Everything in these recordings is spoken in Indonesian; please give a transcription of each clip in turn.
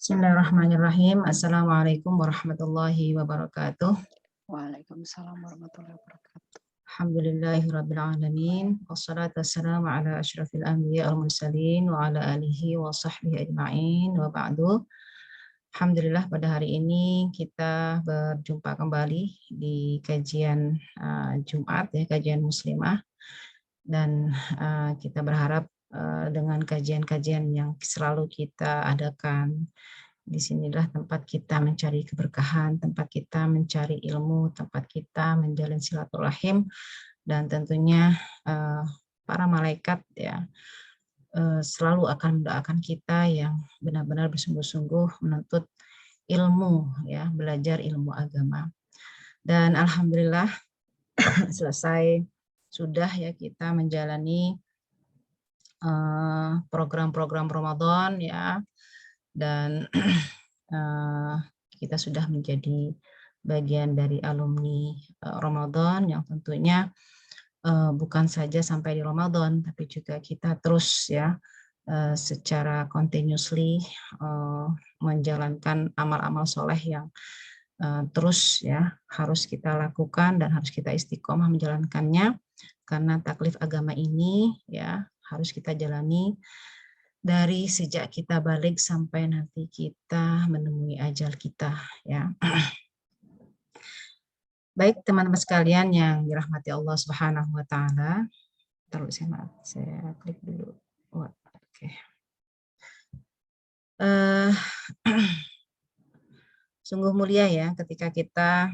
Bismillahirrahmanirrahim. Assalamualaikum warahmatullahi wabarakatuh. Waalaikumsalam warahmatullahi wabarakatuh. Alhamdulillahirrabbilalamin. Wassalatu wassalamu ala asyrafil anbiya wal mursalin wa ala alihi wa sahbihi ajma'in wa ba'du. Alhamdulillah pada hari ini kita berjumpa kembali di kajian Jumat, ya, kajian muslimah. Dan kita berharap dengan kajian-kajian yang selalu kita adakan, disinilah tempat kita mencari keberkahan, tempat kita mencari ilmu, tempat kita menjalin silaturahim, dan tentunya para malaikat ya selalu akan mendoakan kita yang benar-benar bersungguh-sungguh menuntut ilmu, ya, belajar ilmu agama. Dan alhamdulillah selesai sudah ya kita menjalani program-program Ramadan, ya, dan kita sudah menjadi bagian dari alumni Ramadan yang tentunya bukan saja sampai di Ramadan, tapi juga kita terus ya secara continuously menjalankan amal-amal soleh yang terus ya harus kita lakukan dan harus kita istiqomah menjalankannya, karena taklif agama ini ya harus kita jalani dari sejak kita balik sampai nanti kita menemui ajal kita, ya. Baik teman-teman sekalian yang dirahmati Allah Subhanahu wa taala. Terus saya klik dulu. Oke. Sungguh mulia ya ketika kita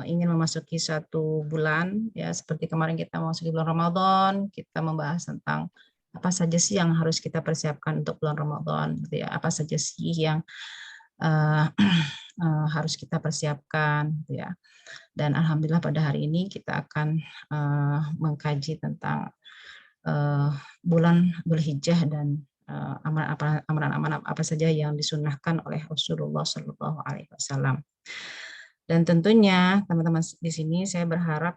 ingin memasuki satu bulan, ya, seperti kemarin kita memasuki bulan Ramadan, kita membahas tentang apa saja sih yang harus kita persiapkan untuk bulan Ramadan, gitu ya. Apa saja sih yang harus kita persiapkan, gitu ya. Dan alhamdulillah pada hari ini kita akan mengkaji tentang bulan Dzulhijjah dan amalan-amalan apa saja yang disunnahkan oleh Rasulullah Shallallahu Alaihi Wasallam. Dan tentunya teman-teman di sini saya berharap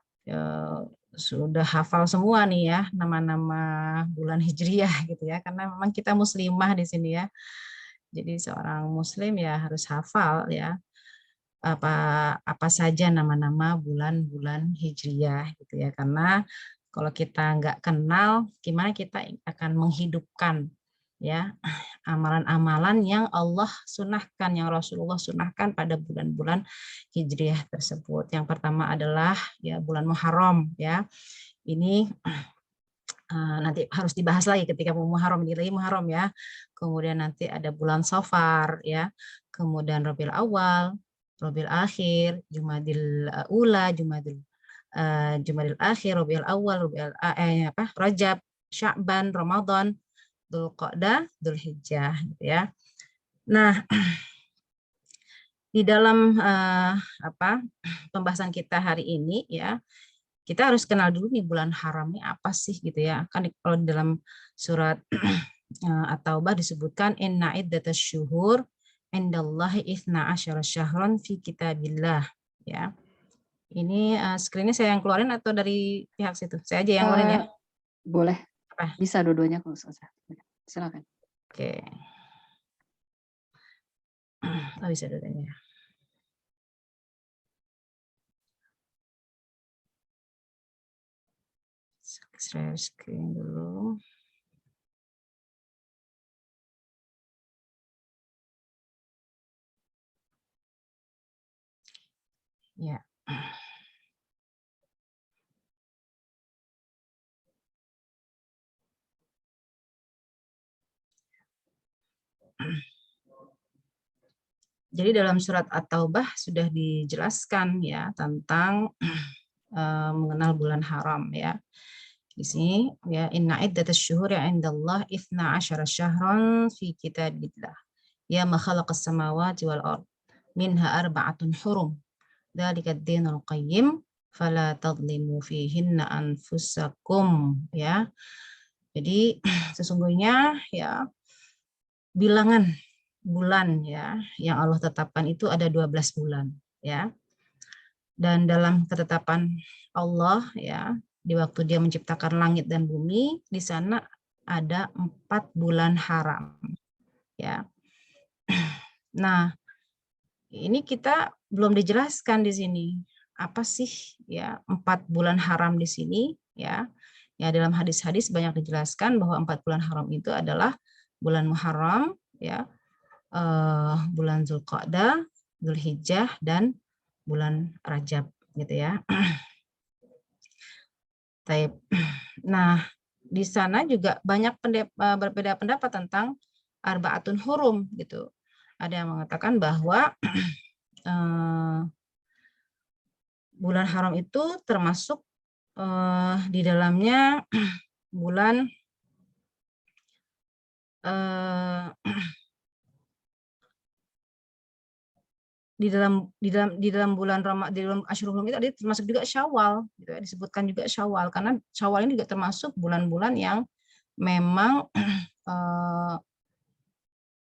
sudah hafal semua nih ya nama-nama bulan Hijriyah, gitu ya, karena memang kita muslimah di sini ya. Jadi seorang muslim ya harus hafal ya apa saja nama-nama bulan-bulan Hijriyah, gitu ya, karena kalau kita nggak kenal, gimana kita akan menghidupkan ya amalan-amalan yang Allah sunahkan, yang Rasulullah sunahkan pada bulan-bulan Hijriyah tersebut. Yang pertama adalah ya bulan Muharram, ya. Ini nanti harus dibahas lagi ketika Muharram, ini lagi Muharram ya. Kemudian nanti ada bulan Safar ya. Kemudian Rabiul Awal, Rabiul Akhir, Jumadil Ula, Jumadil Akhir, Rabiul Awal, Rajab, Sya'ban, Ramadan, Dzulqa'dah, Dzulhijjah, gitu ya. Nah, di dalam pembahasan kita hari ini ya, kita harus kenal dulu nih bulan haram ini apa sih, gitu ya. Kan kalau di dalam surat At-Taubah disebutkan inna iddatash syuhur indallahi 12 syahran fi kitabillah, ya. Ini screen-nya saya yang keluarin atau dari pihak situ? Saya aja yang keluarin ya. Boleh. Apa? Bisa dua-duanya kalau selesai. Silakan. Oke. Oh, bisa dua-duanya. Share screen dulu. Ya. Jadi dalam surat At-Taubah sudah dijelaskan ya tentang mengenal bulan haram ya. Di sini ya inna iddatash syuhuri 'indallah 12 syahran fi kitabillah. Ya ma khalaqas samawati wal ard minha arba'atun hurum. Dzalika ad-dinul qayyim fala tadlimu fihinna anfusakum, ya. Jadi sesungguhnya ya bilangan bulan ya yang Allah tetapkan itu ada 12 bulan ya. Dan dalam ketetapan Allah ya, di waktu Dia menciptakan langit dan bumi, di sana ada 4 bulan haram ya. Nah, ini kita belum dijelaskan di sini apa sih ya 4 bulan haram di sini ya. Ya dalam hadis-hadis banyak dijelaskan bahwa 4 bulan haram itu adalah bulan Muharram ya, bulan Zulqa'dah, Zulhijjah dan bulan Rajab gitu ya. Taib. Nah, di sana juga banyak berbeda pendapat tentang Arba'atun Hurum gitu. Ada yang mengatakan bahwa bulan haram itu termasuk di dalamnya bulan di dalam bulan di dalam Asyurul Hurum itu ada termasuk juga Syawal gitu ya, disebutkan juga Syawal karena Syawal ini juga termasuk bulan-bulan yang memang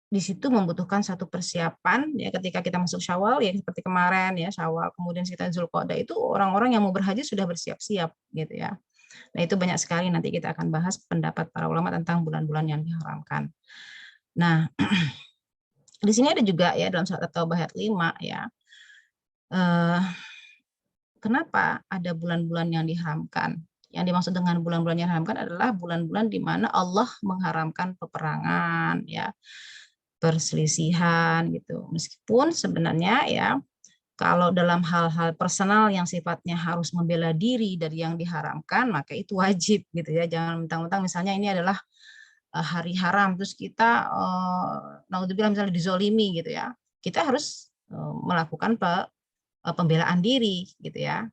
di situ membutuhkan satu persiapan ya ketika kita masuk Syawal ya seperti kemarin ya Syawal, kemudian kita Zulqa'dah itu orang-orang yang mau berhaji sudah bersiap-siap gitu ya. Nah, itu banyak sekali nanti kita akan bahas pendapat para ulama tentang bulan-bulan yang diharamkan. Nah, di sini ada juga ya dalam surat At-Taubah ayat 5 ya. Kenapa ada bulan-bulan yang diharamkan? Yang dimaksud dengan bulan-bulan yang diharamkan adalah bulan-bulan di mana Allah mengharamkan peperangan ya, perselisihan gitu. Meskipun sebenarnya ya kalau dalam hal-hal personal yang sifatnya harus membela diri dari yang diharamkan, maka itu wajib gitu ya. Jangan mentang-mentang misalnya ini adalah hari haram, terus kita naudzubillah misalnya dizolimi gitu ya. Kita harus melakukan pembelaan diri gitu ya.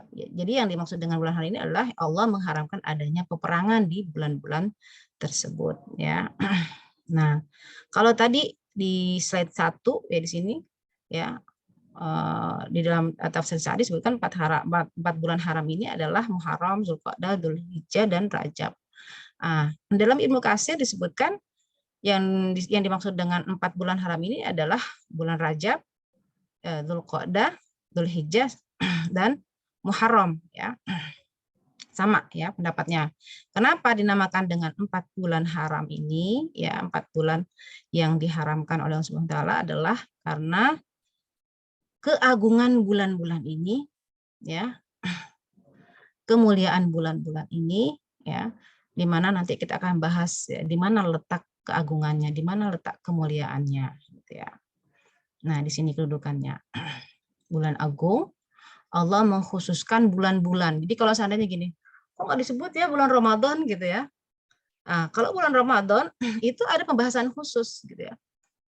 Jadi yang dimaksud dengan bulan hari ini adalah Allah mengharamkan adanya peperangan di bulan-bulan tersebut ya. Nah, kalau tadi di slide 1 ya di sini ya di dalam tafsir Sa'di disebutkan 4 bulan haram ini adalah Muharram, Zulqa'dah, Dzulhijjah dan Rajab. Dalam Ibnu Katsir disebutkan yang dimaksud dengan 4 bulan haram ini adalah bulan Rajab, Dzulqa'dah, Dzulhijjah dan Muharram ya. Sama ya pendapatnya. Kenapa dinamakan dengan 4 bulan haram ini? Ya, 4 bulan yang diharamkan oleh Allah Subhanahu wa taala adalah karena keagungan bulan-bulan ini ya. Kemuliaan bulan-bulan ini ya, di mana nanti kita akan bahas ya, di mana letak keagungannya, di mana letak kemuliaannya gitu ya. Nah, di sini kedudukannya. Bulan agung, Allah mengkhususkan bulan-bulan. Jadi kalau seandainya gini, kok nggak disebut ya bulan Ramadan gitu ya. Nah, kalau bulan Ramadan itu ada pembahasan khusus gitu ya.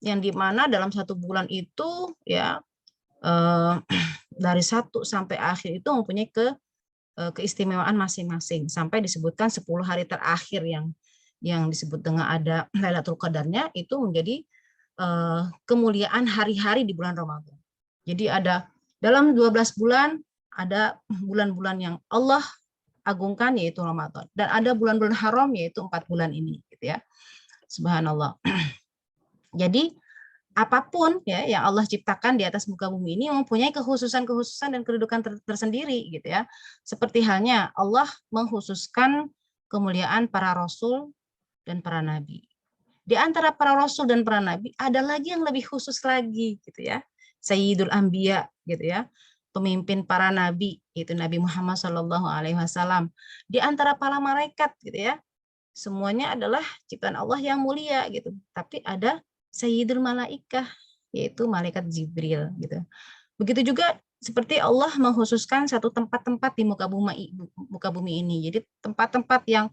Yang dimana dalam satu bulan itu ya dari 1 sampai akhir itu mempunyai keistimewaan masing-masing sampai disebutkan 10 hari terakhir yang disebut dengan ada Lailatul Qadarnya itu menjadi kemuliaan hari-hari di bulan Ramadan. Jadi ada dalam 12 bulan ada bulan-bulan yang Allah agungkan yaitu Ramadan dan ada bulan-bulan haram yaitu 4 bulan ini gitu ya. Subhanallah. Jadi apapun ya yang Allah ciptakan di atas muka bumi ini mempunyai kekhususan-kekhususan dan kedudukan tersendiri gitu ya. Seperti halnya Allah mengkhususkan kemuliaan para rasul dan para nabi. Di antara para rasul dan para nabi ada lagi yang lebih khusus lagi gitu ya. Sayyidul Anbiya gitu ya. Pemimpin para nabi itu Nabi Muhammad SAW. Di antara para malaikat gitu ya. Semuanya adalah ciptaan Allah yang mulia gitu. Tapi ada Sayyidul Malaikah yaitu malaikat Jibril gitu. Begitu juga seperti Allah mengkhususkan satu tempat-tempat di muka bumi ini. Jadi tempat-tempat yang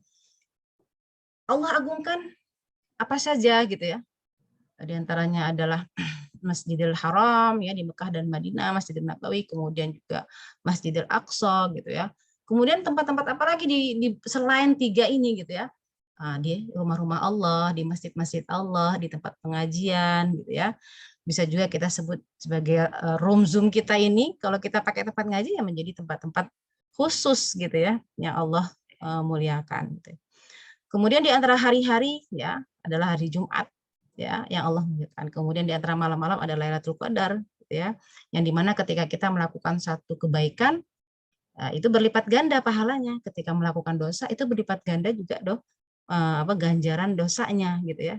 Allah agungkan apa saja gitu ya. Di antaranya adalah Masjidil Haram ya di Mekah dan Madinah, Masjidil Nabawi, kemudian juga Masjidil Aqsa gitu ya. Kemudian tempat-tempat apa lagi di selain 3 ini gitu ya. Di rumah-rumah Allah, di masjid-masjid Allah, di tempat pengajian gitu ya. Bisa juga kita sebut sebagai room Zoom kita ini, kalau kita pakai tempat ngaji ya menjadi tempat-tempat khusus gitu ya, yang Allah muliakan. Gitu. Kemudian di antara hari-hari ya adalah hari Jumat ya yang Allah muliakan. Kemudian di antara malam-malam ada Lailatul Qadar gitu ya, yang dimana ketika kita melakukan satu kebaikan itu berlipat ganda pahalanya. Ketika melakukan dosa itu berlipat ganda juga ganjaran dosanya gitu ya.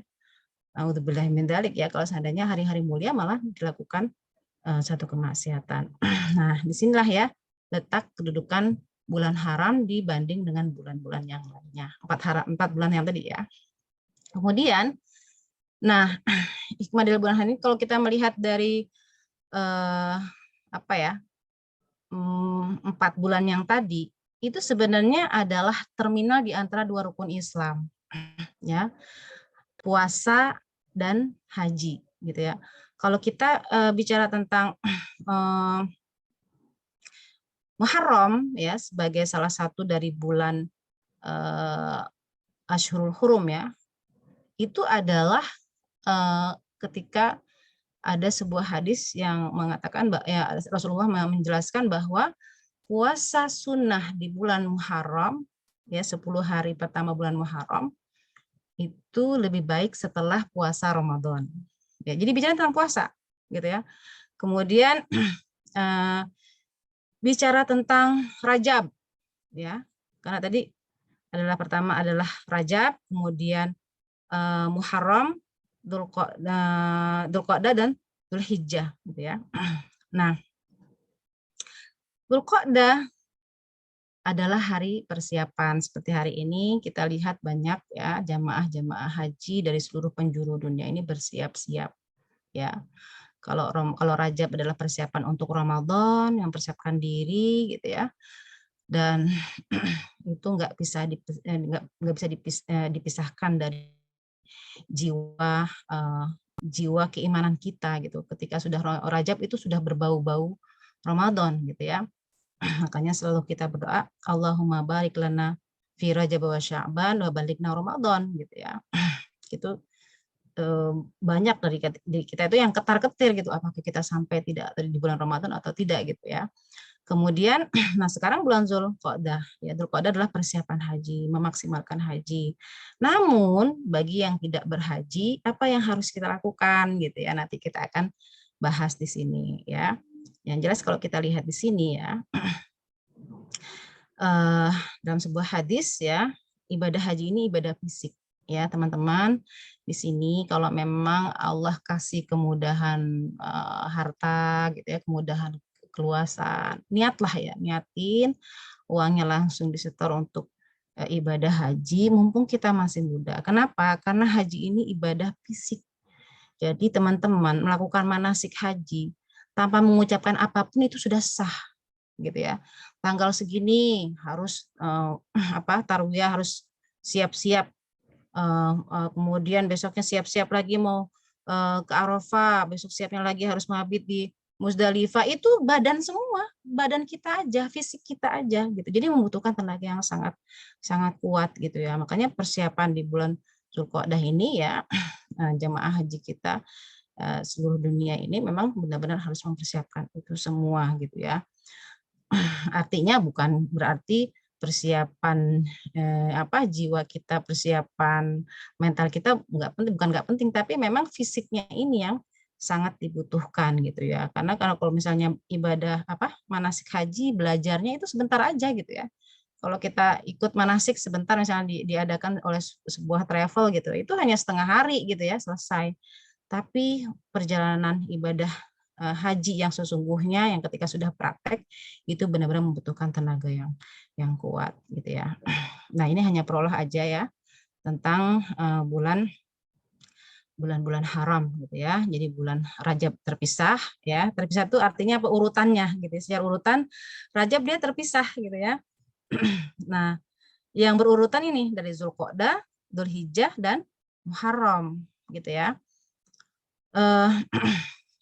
A'udzubillahi min dzalik ya, kalau seandainya hari-hari mulia malah dilakukan satu kemaksiatan. Nah, disinilah ya letak kedudukan bulan haram dibanding dengan bulan-bulan yang lainnya. 4 bulan yang tadi ya. Kemudian, nah hikmah dari bulan haram ini kalau kita melihat dari apa ya, 4 bulan yang tadi itu sebenarnya adalah terminal di antara 2 rukun Islam, ya, puasa dan haji, gitu ya. Kalau kita bicara tentang Muharram ya sebagai salah satu dari bulan Ashhurul Hurum ya, itu adalah ketika ada sebuah hadis yang mengatakan ya Rasulullah menjelaskan bahwa puasa sunnah di bulan Muharram ya 10 hari pertama bulan Muharram itu lebih baik setelah puasa Ramadan. Ya, jadi bicara tentang puasa gitu ya. Kemudian bicara tentang Rajab ya. Karena tadi pertama adalah Rajab, kemudian Muharram, Dzulqa'dah dan Dzulhijjah gitu ya. Nah, Dzulqa'dah adalah hari persiapan. Seperti hari ini kita lihat banyak ya jamaah-jamaah haji dari seluruh penjuru dunia ini bersiap-siap ya. Kalau Rajab adalah persiapan untuk Ramadan, yang persiapkan diri gitu ya. Dan itu nggak bisa dipisahkan dari jiwa keimanan kita gitu. Ketika sudah Rajab itu sudah berbau-bau Ramadan gitu ya. Makanya selalu kita berdoa, Allahumma barik lana fi Rajab wa Sya'ban wa balighna Ramadan gitu ya. Itu banyak dari kita itu yang ketar-ketir gitu, apakah kita sampai tidak di bulan Ramadan atau tidak gitu ya. Kemudian, nah sekarang bulan Dzulqa'dah, ya Dzulqa'dah adalah persiapan haji, memaksimalkan haji. Namun bagi yang tidak berhaji, apa yang harus kita lakukan gitu ya? Nanti kita akan bahas di sini ya. Yang jelas kalau kita lihat di sini ya, dalam sebuah hadis ya, ibadah haji ini ibadah fisik ya teman-teman. Di sini kalau memang Allah kasih kemudahan harta gitu ya, kemudahan keluasan, niatlah ya, niatin uangnya langsung disetor untuk ibadah haji mumpung kita masih muda. Kenapa? Karena haji ini ibadah fisik. Jadi teman-teman melakukan manasik haji tanpa mengucapkan apapun itu sudah sah gitu ya. Tanggal segini harus tarwiyah harus siap-siap, kemudian besoknya siap-siap lagi mau ke Arafah, besok siapnya lagi harus mabit di Musdalifah. Itu badan semua, badan kita aja, fisik kita aja gitu. Jadi membutuhkan tenaga yang sangat sangat kuat gitu ya. Makanya persiapan di bulan Dzulqa'dah ini ya jamaah haji kita seluruh dunia ini memang benar-benar harus mempersiapkan itu semua gitu ya. Artinya bukan berarti persiapan jiwa kita, persiapan mental kita bukan nggak penting, tapi memang fisiknya ini yang sangat dibutuhkan gitu ya. Karena kalau misalnya ibadah manasik haji belajarnya itu sebentar aja gitu ya. Kalau kita ikut manasik sebentar misalnya diadakan oleh sebuah travel gitu, itu hanya setengah hari gitu ya selesai. Tapi perjalanan ibadah haji yang sesungguhnya yang ketika sudah praktek itu benar-benar membutuhkan tenaga yang kuat gitu ya. Nah, ini hanya perolah aja ya tentang bulan-bulan haram gitu ya. Jadi bulan Rajab terpisah ya. Terpisah itu artinya apa urutannya gitu. Secara urutan Rajab dia terpisah gitu ya. Nah, yang berurutan ini dari Dzulqa'dah, Dzulhijjah dan Muharram gitu ya.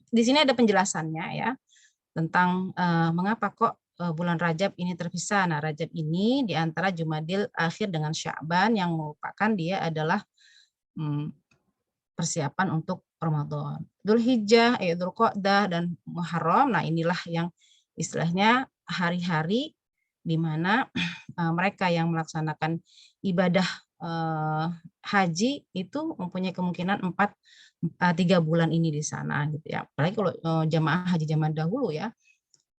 Di sini ada penjelasannya ya tentang mengapa kok bulan Rajab ini terpisah. Nah, Rajab ini di antara Jumadil Akhir dengan Sya'ban yang merupakan dia adalah persiapan untuk Ramadan. Dzulhijjah, Dzulqa'dah dan Muharram. Nah, inilah yang istilahnya hari-hari di mana mereka yang melaksanakan ibadah haji itu mempunyai kemungkinan 3 bulan ini di sana gitu ya. Apalagi kalau jamaah haji zaman dahulu ya,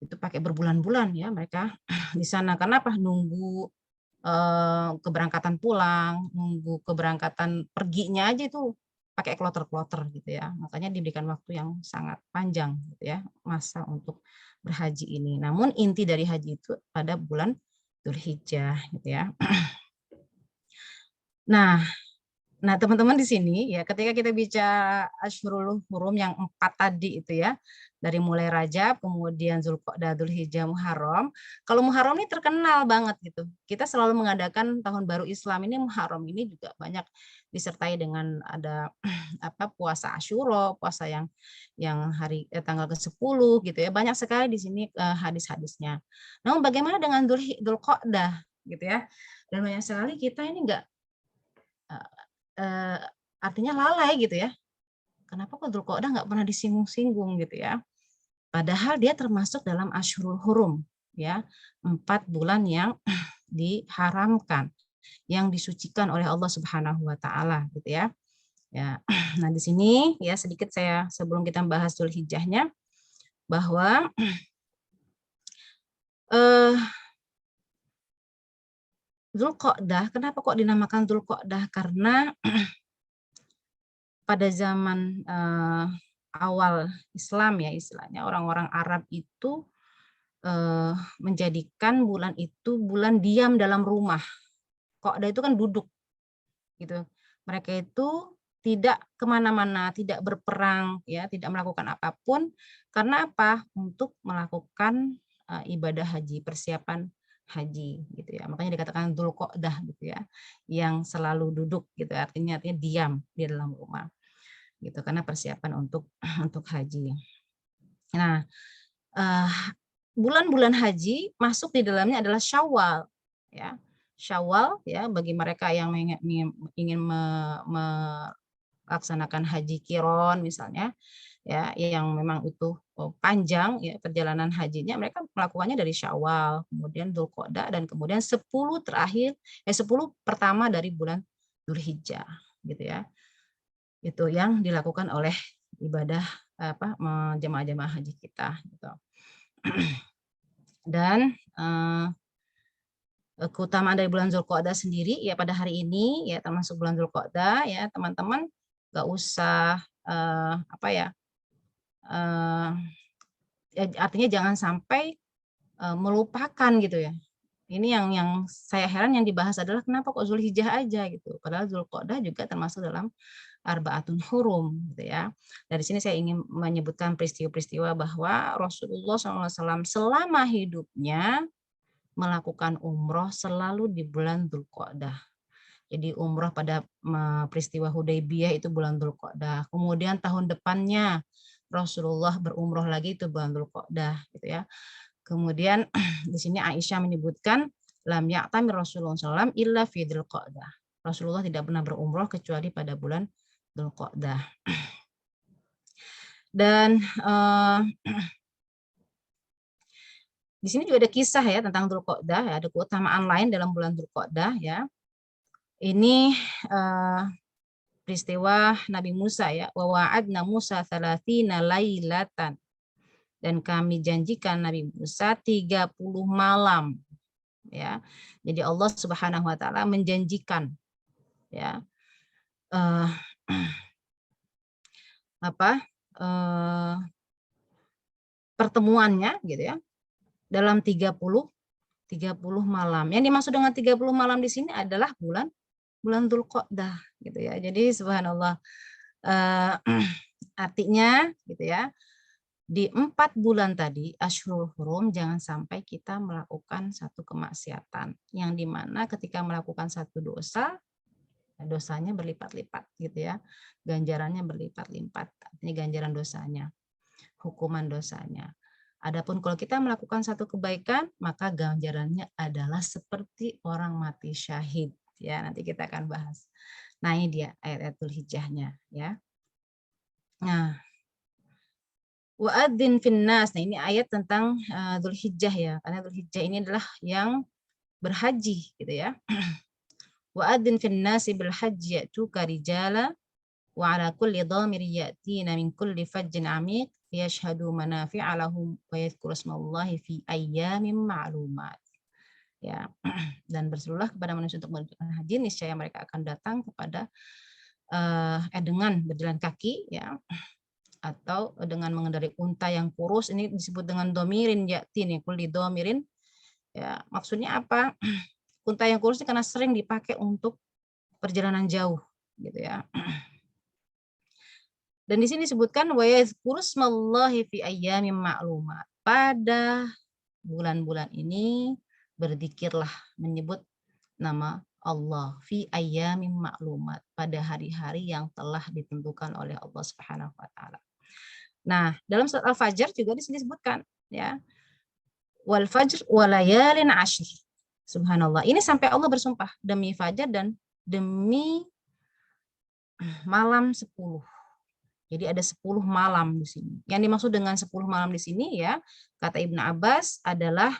itu pakai berbulan-bulan ya mereka di sana. Karena apa? Nunggu keberangkatan pulang, nunggu keberangkatan perginya aja itu pakai kloter-kloter gitu ya. Makanya diberikan waktu yang sangat panjang gitu ya, masa untuk berhaji ini. Namun inti dari haji itu pada bulan Dzulhijjah gitu ya. Nah, teman-teman di sini ya ketika kita bicara Asyhurul Hurum yang 4 tadi itu ya, dari mulai Rajab, kemudian Dzulqa'dah, Dzulhijjah, Muharram. Kalau Muharram ini terkenal banget gitu. Kita selalu mengadakan Tahun Baru Islam ini, Muharram ini juga banyak disertai dengan ada puasa Asyura, puasa yang tanggal ke-10 gitu ya. Banyak sekali di sini hadis-hadisnya. Namun bagaimana dengan Dzulqa'dah gitu ya? Dan banyak sekali kita ini enggak artinya lalai gitu ya. Kenapa kok Dzulqa'dah nggak pernah disinggung-singgung gitu ya. Padahal dia termasuk dalam Asyhurul Hurum ya, 4 bulan yang diharamkan, yang disucikan oleh Allah Subhanahu wa taala gitu ya. Ya. Nah, di sini ya sedikit saya sebelum kita bahas Dzulhijjahnya bahwa Dzulqa'dah, kenapa kok dinamakan Dzulqa'dah? Karena pada zaman awal Islam ya istilahnya orang-orang Arab itu menjadikan bulan itu bulan diam dalam rumah. Qa'dah itu kan duduk gitu. Mereka itu tidak kemana-mana, tidak berperang, ya, tidak melakukan apapun. Karena apa? Untuk melakukan ibadah haji, persiapan haji, gitu ya. Makanya dikatakan Dzulqa'dah, gitu ya, yang selalu duduk, gitu. Artinya diam di dalam rumah, gitu. Karena persiapan untuk haji. Nah, bulan-bulan haji masuk di dalamnya adalah Syawal, ya. Syawal ya bagi mereka yang ingin melaksanakan haji qiron misalnya ya yang memang itu panjang ya perjalanan hajinya mereka melakukannya dari Syawal, kemudian Dzulqa'dah dan kemudian 10 pertama dari bulan Dzulhijjah gitu ya. Itu yang dilakukan oleh ibadah jemaah-jemaah haji kita gitu. Dan keutamaan dari bulan Dzulqa'dah sendiri ya pada hari ini ya termasuk bulan Dzulqa'dah ya teman-teman nggak usah artinya jangan sampai melupakan gitu ya. Ini yang saya heran yang dibahas adalah kenapa kok Dzulhijjah aja gitu. Padahal Dzulqa'dah juga termasuk dalam Arba'atun Hurum gitu ya. Dari sini saya ingin menyebutkan peristiwa-peristiwa bahwa Rasulullah SAW selama hidupnya melakukan umroh selalu di bulan Dzulqa'dah. Jadi umroh pada peristiwa Hudaybiyah itu bulan Dzulqa'dah. Kemudian tahun depannya Rasulullah berumroh lagi itu bulan Dzulqa'dah gitu ya. Kemudian di sini Aisyah menyebutkan lam ya'tamir Rasulullah SAW illa fi Dzulqa'dah. Rasulullah tidak pernah berumroh kecuali pada bulan Dzulqa'dah. Dan di sini juga ada kisah ya tentang Dzulqa'dah, ya, ada keutamaan lain dalam bulan Dzulqa'dah ya. Ini peristiwa Nabi Musa ya, wa wa'adna Musa 30 lailatan. Dan kami janjikan Nabi Musa 30 malam. Ya. Jadi Allah Subhanahu wa taala menjanjikan ya pertemuannya gitu ya dalam 30 malam. Yang dimaksud dengan 30 malam di sini adalah bulan Dzulqa'dah gitu ya. Jadi subhanallah artinya gitu ya di 4 bulan tadi Asyhurul Hurum jangan sampai kita melakukan satu kemaksiatan yang dimana ketika melakukan satu dosa dosanya berlipat-lipat gitu ya. Ganjarannya berlipat-lipat. Artinya ganjaran dosanya, hukuman dosanya. Adapun kalau kita melakukan satu kebaikan, maka ganjarannya adalah seperti orang mati syahid. Ya, nanti kita akan bahas. Nah, ini dia ayat-ayat Dzulhijjahnya ya. Nah, wa'adzin finnas. Nah, ini ayat tentang Dzulhijjah ya. Karena Dzulhijjah ini adalah yang berhaji gitu ya. Wa'adzin finnasi bil hajji ya'tuka rijala wa 'ala kulli dhamir ya'tina min kulli fajjin 'amiq yashhadu manafi'a lahum wa yadhkuru ismallahi fi ayyamin ma'lumat. Ya. Dan berserulah kepada manusia untuk menunaikan haji, niscaya mereka akan datang kepada dengan berjalan kaki ya, atau dengan mengendarai unta yang kurus, ini disebut dengan domirin ya'ti nih, kulli domirin ya, maksudnya apa? Unta yang kurus ini karena sering dipakai untuk perjalanan jauh gitu ya. Dan di sini disebutkan wa yadhkuru smallahi fi ayyamin ma'lumat. Pada bulan-bulan ini berzikirlah, menyebut nama Allah fi ayyamin ma'lumat, pada hari-hari yang telah ditentukan oleh Allah Subhanahu wa taala. Nah, dalam surat Al-Fajr juga di sini disebutkan ya. Wal fajr wa layalin ashr. Subhanallah. Ini sampai Allah bersumpah demi fajar dan demi malam 10. Jadi ada 10 malam di sini. Yang dimaksud dengan 10 malam di sini ya, kata Ibnu Abbas adalah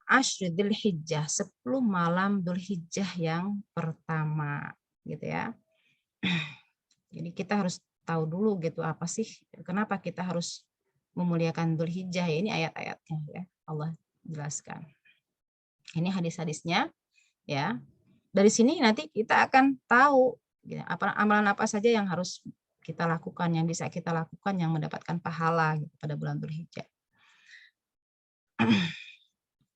Ashr Dzulhijjah, 10 malam Dzulhijjah yang pertama gitu ya. Jadi kita harus tahu dulu gitu apa sih, kenapa kita harus memuliakan Dzulhijjah ya, ini ayat-ayatnya ya, Allah jelaskan. Ini hadis-hadisnya ya. Dari sini nanti kita akan tahu ya, amalan apa saja yang harus kita lakukan, yang bisa kita lakukan, yang mendapatkan pahala gitu, pada bulan Dzulhijjah.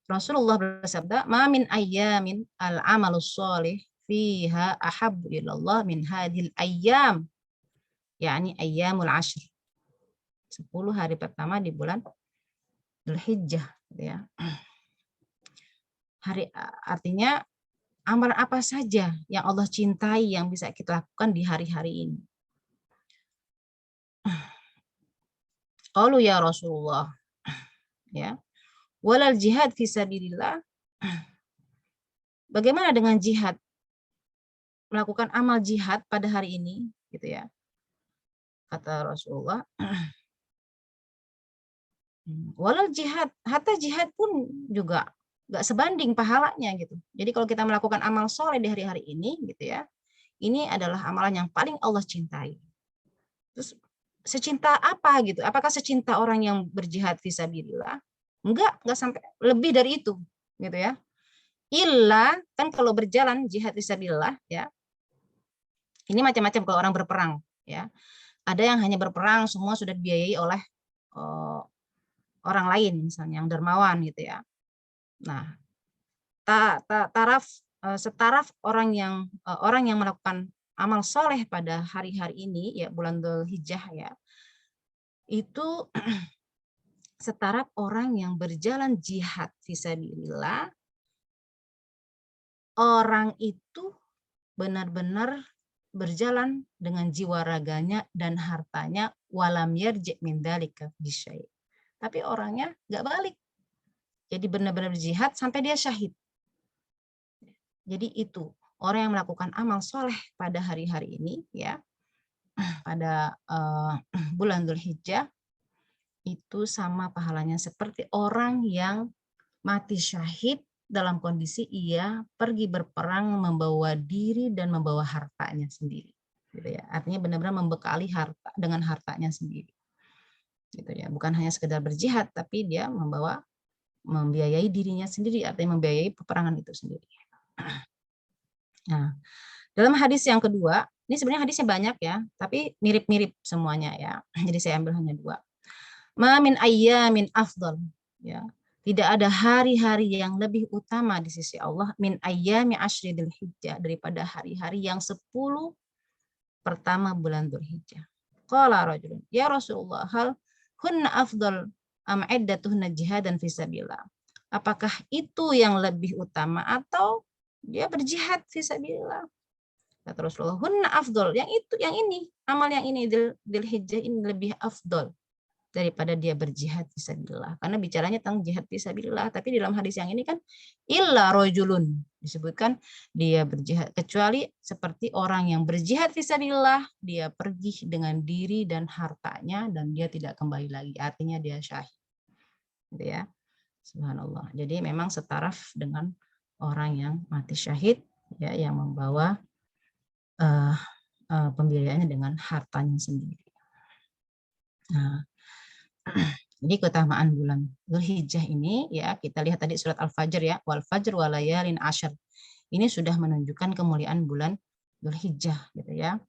Rasulullah bersabda, "Ma min ayyamin al-amalus sholih fiha ahabbu ilallah min hadhil ayyam." yakni ayyamul ashr. 10 hari pertama di bulan Dzulhijjah gitu ya. Artinya amalan apa saja yang Allah cintai yang bisa kita lakukan di hari-hari ini. Qalu ya Rasulullah ya. Walal jihad fisabilillah. Bagaimana dengan jihad? Melakukan amal jihad pada hari ini gitu ya. Kata Rasulullah, walal jihad, hatta jihad pun juga nggak sebanding pahalanya gitu. Jadi kalau kita melakukan amal soleh di hari-hari ini gitu ya, ini adalah amalan yang paling Allah cintai. Terus secinta apa gitu? Apakah secinta orang yang berjihad fisabilillah? Enggak sampai, lebih dari itu gitu ya. Illa, kan kalau berjalan jihad fisabilillah ya, ini macam-macam kalau orang berperang ya. Ada yang hanya berperang semua sudah dibiayai oleh orang lain misalnya yang dermawan gitu ya. Nah, setaraf orang yang melakukan amal soleh pada hari-hari ini ya, bulan Dzulhijjah ya, itu setaraf orang yang berjalan jihad fisabilillah. Orang itu benar-benar berjalan dengan jiwa raganya dan hartanya, walam yarji' min dzalika bisyai'. Tapi orangnya nggak balik. Jadi benar-benar berjihad sampai dia syahid. Jadi itu orang yang melakukan amal soleh pada hari-hari ini ya, pada bulan Dzulhijjah, itu sama pahalanya seperti orang yang mati syahid dalam kondisi ia pergi berperang membawa diri dan membawa hartanya sendiri. Gitu ya. Artinya benar-benar membekali harta dengan hartanya sendiri. Gitu ya. Bukan hanya sekedar berjihad, tapi dia membiayai dirinya sendiri, artinya membiayai peperangan itu sendiri. Nah, dalam hadis yang kedua, ini sebenarnya hadisnya banyak ya, tapi mirip-mirip semuanya ya. Jadi saya ambil hanya 2. Ma min ayyamin afdal ya. Tidak ada hari-hari yang lebih utama di sisi Allah min ayyami asyri Dzulhijjah, daripada hari-hari yang 10 pertama bulan Dzulhijjah. Qala rajulun, ya Rasulullah, hal hunna afdal am iddatuhunna jihadan fisabilillah. Apakah itu yang lebih utama atau dia berjihad fisabilillah? Kata Rasulullah, hunna afdal, yang ini, amal yang ini Dzulhijjah ini lebih afdal daripada dia berjihad fisabilillah. Karena bicaranya tentang jihad fisabilillah, tapi dalam hadis yang ini kan illa rajulun, disebutkan dia berjihad, kecuali seperti orang yang berjihad fisabilillah, dia pergi dengan diri dan hartanya dan dia tidak kembali lagi, artinya dia syahid. Gitu ya. Subhanallah. Jadi memang setaraf dengan orang yang mati syahid ya, yang membawa pembiayaannya dengan hartanya sendiri. Nah, jadi keutamaan bulan Dzulhijjah ini ya, kita lihat tadi surat Al-Fajr ya, wal fajr wa layalin ashr. Ini sudah menunjukkan kemuliaan bulan Dzulhijjah gitu ya.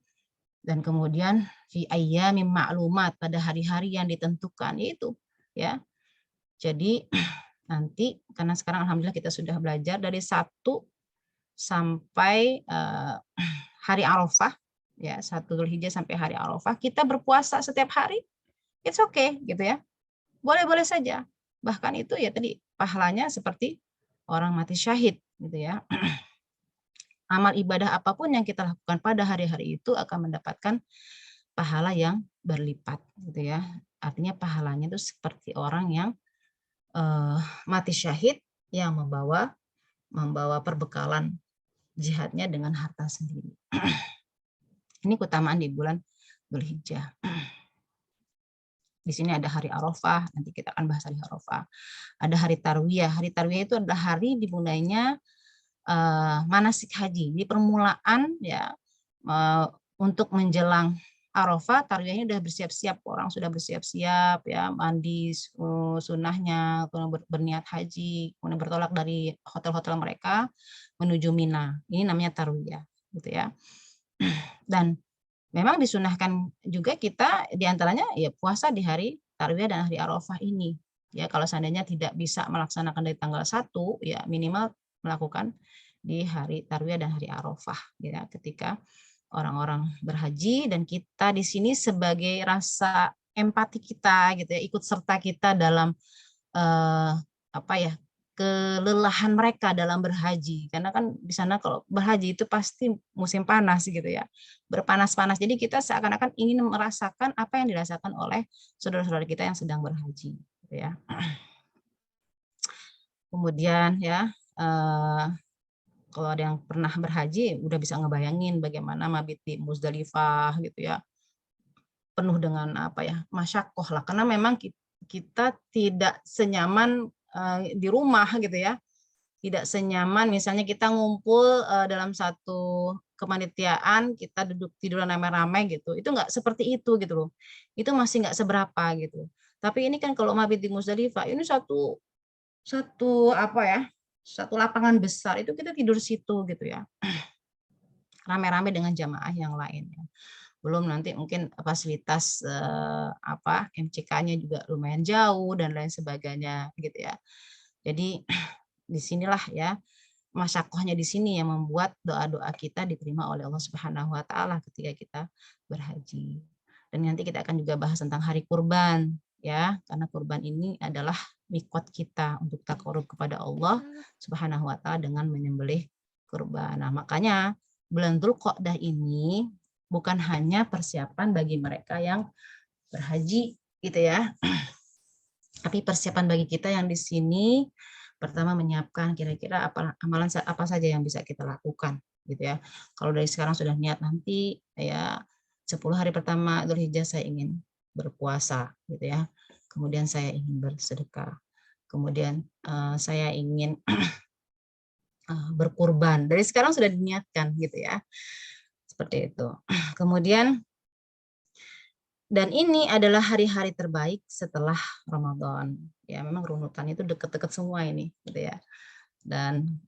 Dan kemudian fi ayyamin ma'lumat, pada hari-hari yang ditentukan itu ya. Jadi nanti karena sekarang alhamdulillah kita sudah belajar dari 1 sampai hari Arafah ya, 1 Dzulhijjah sampai hari Arafah kita berpuasa setiap hari, it's okay gitu ya. Boleh-boleh saja. Bahkan itu ya tadi pahalanya seperti orang mati syahid gitu ya. Amal ibadah apapun yang kita lakukan pada hari-hari itu akan mendapatkan pahala yang berlipat gitu ya. Artinya pahalanya itu seperti orang yang mati syahid yang membawa perbekalan jihadnya dengan harta sendiri. Ini keutamaan di bulan Dzulhijjah. Di sini ada hari Arafah, nanti kita akan bahas hari Arafah. Ada hari Tarwiyah. Hari Tarwiyah itu adalah hari dimulainya manasik haji. Di permulaan ya untuk menjelang Arafah, Tarwiyahnya udah bersiap-siap, orang sudah bersiap-siap ya, mandi sunnahnya, kemudian berniat haji, kemudian bertolak dari hotel-hotel mereka menuju Mina. Ini namanya Tarwiyah, gitu ya. Dan memang disunahkan juga kita diantaranya ya puasa di hari Tarwiyah dan hari Arafah ini. Ya kalau seandainya tidak bisa melaksanakan dari tanggal 1, ya minimal melakukan di hari Tarwiyah dan hari Arafah ya, ketika orang-orang berhaji, dan kita di sini sebagai rasa empati kita gitu ya, ikut serta kita dalam apa ya, kelelahan mereka dalam berhaji, karena kan di sana kalau berhaji itu pasti musim panas gitu ya, berpanas-panas, jadi kita seakan-akan ingin merasakan apa yang dirasakan oleh saudara-saudara kita yang sedang berhaji gitu ya. Kemudian ya kalau ada yang pernah berhaji udah bisa ngebayangin bagaimana mabit di Muzdalifah gitu ya, penuh dengan apa ya, masyakoh lah, karena memang kita tidak senyaman di rumah gitu ya, tidak senyaman misalnya kita ngumpul dalam satu kepanitiaan, kita duduk tiduran rame-rame gitu, itu nggak seperti itu gitu loh, itu masih nggak seberapa gitu. Tapi ini kan kalau mabit di Muzdalifah ini satu apa ya, satu lapangan besar itu kita tidur situ gitu ya, rame-rame dengan jamaah yang lainnya. Belum nanti mungkin fasilitas MCK-nya juga lumayan jauh dan lain sebagainya gitu ya. Jadi disinilah ya masyakohnya di sini yang membuat doa-doa kita diterima oleh Allah Subhanahu wa taala ketika kita berhaji. Dan nanti kita akan juga bahas tentang hari kurban ya, karena kurban ini adalah mikot kita untuk takarub kepada Allah Subhanahu wa taala dengan menyembelih kurban. Nah, makanya bulan Dzulqa'dah ini bukan hanya persiapan bagi mereka yang berhaji gitu ya, tapi persiapan bagi kita yang di sini. Pertama menyiapkan kira-kira amalan apa saja yang bisa kita lakukan gitu ya. Kalau dari sekarang sudah niat nanti ya 10 hari pertama Dzulhijjah saya ingin berpuasa gitu ya. Kemudian saya ingin bersedekah. Kemudian saya ingin berkurban. Dari sekarang sudah diniatkan gitu ya. Seperti itu. Kemudian dan ini adalah hari-hari terbaik setelah Ramadan. Ya, memang runutan itu deket-deket semua ini, gitu ya. Dan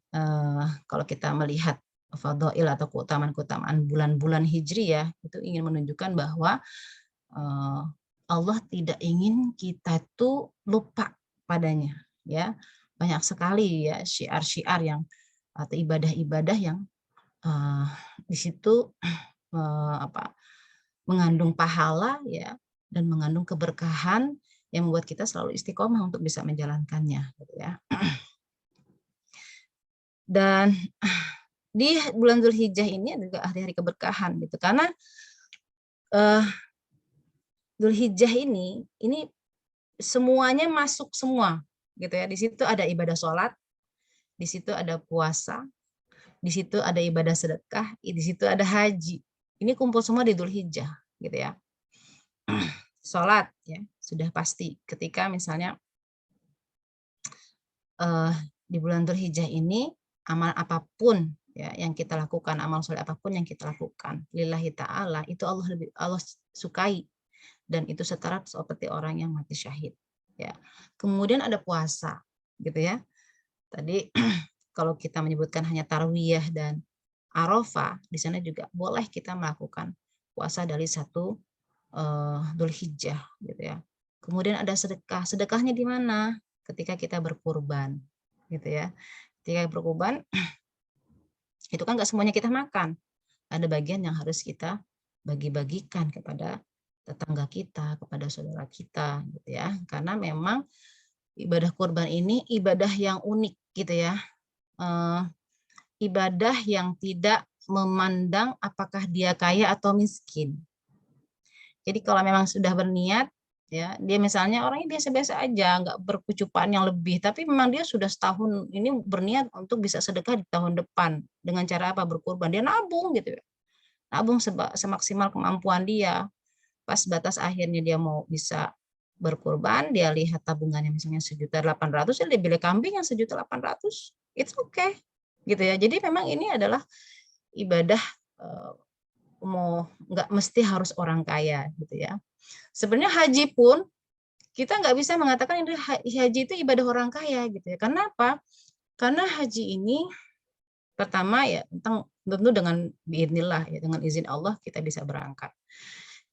kalau kita melihat fadhail atau keutamaan-keutamaan bulan-bulan Hijri ya, itu ingin menunjukkan bahwa Allah tidak ingin kita itu lupa padanya. Ya, banyak sekali ya syiar-syiar yang atau ibadah-ibadah yang di situ mengandung pahala ya, dan mengandung keberkahan yang membuat kita selalu istiqomah untuk bisa menjalankannya gitu ya. Dan di bulan Dzulhijjah ini juga hari-hari keberkahan gitu, karena Dzulhijjah ini semuanya masuk semua gitu ya. Di situ ada ibadah sholat, di situ ada puasa, di situ ada ibadah sedekah, di situ ada haji. Ini kumpul semua di Dzulhijjah gitu ya. Sholat ya sudah pasti, ketika misalnya di bulan Dzulhijjah ini amal apapun ya yang kita lakukan, amal soleh apapun yang kita lakukan lillahi ta'ala, itu Allah sukai, dan itu setara seperti orang yang mati syahid ya. Kemudian ada puasa gitu ya. Tadi kalau kita menyebutkan hanya Tarwiyah dan Arafah, di sana juga boleh kita melakukan puasa dari 1 Dzulhijjah gitu ya. Kemudian ada sedekah. Sedekahnya di mana? Ketika kita berkurban gitu ya. Ketika berkurban itu kan nggak semuanya kita makan. Ada bagian yang harus kita bagi-bagikan kepada tetangga kita, kepada saudara kita gitu ya. Karena memang ibadah kurban ini ibadah yang unik gitu ya. Eh, Ibadah yang tidak memandang apakah dia kaya atau miskin. Jadi kalau memang sudah berniat, ya dia misalnya orangnya biasa-biasa aja, nggak berkecukupan yang lebih, tapi memang dia sudah setahun ini berniat untuk bisa sedekah di tahun depan. Dengan cara apa? Berkurban. Dia nabung gitu ya. Nabung semaksimal kemampuan dia. Pas batas akhirnya dia mau bisa berkurban, dia lihat tabungannya misalnya 1.800.000, ya dia beli kambing yang 1.800.000. It's okay. Gitu ya. Jadi memang ini adalah ibadah mau nggak mesti harus orang kaya gitu ya. Sebenarnya haji pun kita nggak bisa mengatakan ini haji itu ibadah orang kaya gitu ya. Kenapa? Karena haji ini pertama ya tentu dengan biidznillah ya, dengan izin Allah kita bisa berangkat.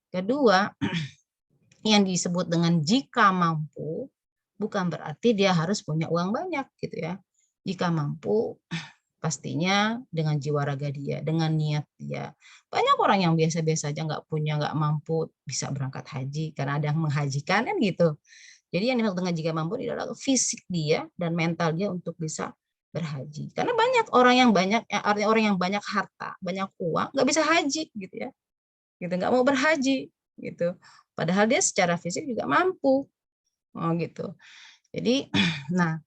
Kedua, yang disebut dengan jika mampu bukan berarti dia harus punya uang banyak gitu ya. Jika mampu pastinya dengan jiwa raga dia, dengan niat dia. Banyak orang yang biasa-biasa aja nggak punya, nggak mampu bisa berangkat haji karena ada yang menghajikan kan gitu. Jadi yang dimaksud dengan jika mampu adalah fisik dia dan mental dia untuk bisa berhaji. Karena banyak orang yang artinya orang yang banyak harta, banyak uang, nggak bisa haji gitu ya. Gitu, nggak mau berhaji gitu. Padahal dia secara fisik juga mampu. Oh gitu. Jadi, nah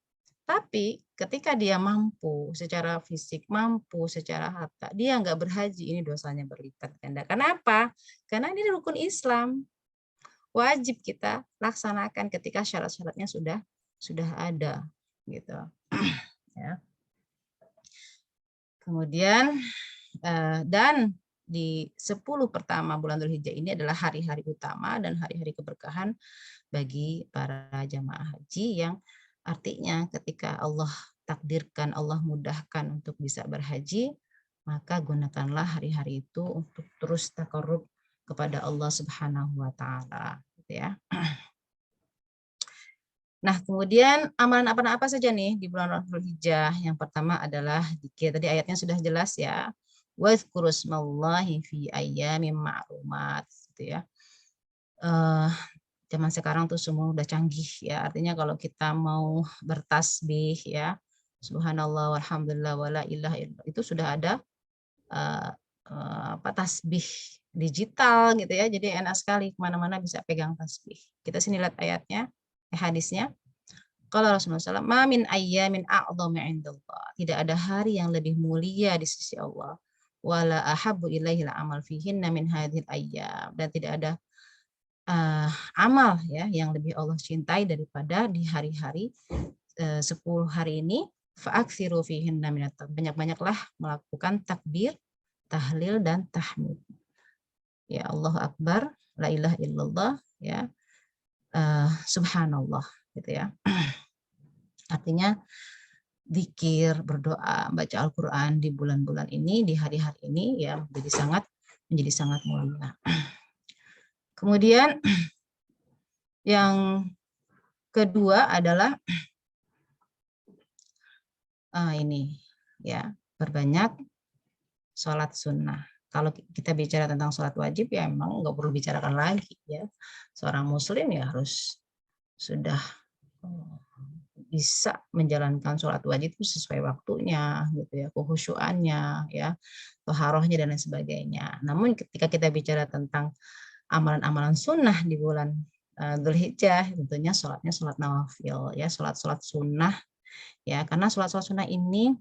tapi ketika dia mampu secara fisik, mampu secara harta, dia nggak berhaji, ini dosanya berlipat ganda. Kenapa? Karena ini rukun Islam. Wajib kita laksanakan ketika syarat-syaratnya sudah ada gitu. Ya. Kemudian dan di 10 pertama bulan Dzulhijjah ini adalah hari-hari utama dan hari-hari keberkahan bagi para jamaah haji yang artinya ketika Allah takdirkan, Allah mudahkan untuk bisa berhaji, maka gunakanlah hari-hari itu untuk terus takarrub kepada Allah Subhanahu wa taala, gitu ya. Nah, kemudian amalan apa saja nih di bulan Dzulhijjah? Yang pertama adalah zikir. Tadi ayatnya sudah jelas ya. Wadhkurusmallahi fi ayyamin ma'lumat, gitu ya. Zaman sekarang tuh semua udah canggih ya. Artinya kalau kita mau bertasbih ya, subhanallah walhamdulillah wala ilaha illallah, itu sudah ada tasbih digital gitu ya. Jadi enak sekali kemana-mana bisa pegang tasbih. Kita sini lihat ayatnya, hadisnya. Kalau Rasulullah SAW, ma min ayyamin a'dhamu indallah. Tidak ada hari yang lebih mulia di sisi Allah. Wala ahabbu ilaihil amal fihinna min hadhil ayyam. Dan tidak ada amal ya yang lebih Allah cintai daripada di hari-hari 10 hari ini. Fa'aksiru fihinna minat. Banyak-banyaklah melakukan takbir, tahlil dan tahmid. Ya Allahu Akbar, la ilaha illallah, ya subhanallah gitu ya. Artinya zikir, berdoa, baca Al-Qur'an di bulan-bulan ini, di hari-hari ini ya menjadi sangat mulia. Kemudian yang kedua adalah ini ya, perbanyak sholat sunnah. Kalau kita bicara tentang sholat wajib ya memang nggak perlu bicarakan lagi ya. Seorang muslim ya harus sudah bisa menjalankan sholat wajib itu sesuai waktunya gitu ya, kehusyuannya ya, toharohnya dan lain sebagainya. Namun ketika kita bicara tentang amalan-amalan sunnah di bulan Dzulhijjah, tentunya sholatnya sholat nawafil ya, sholat sunnah ya, karena sholat sunnah ini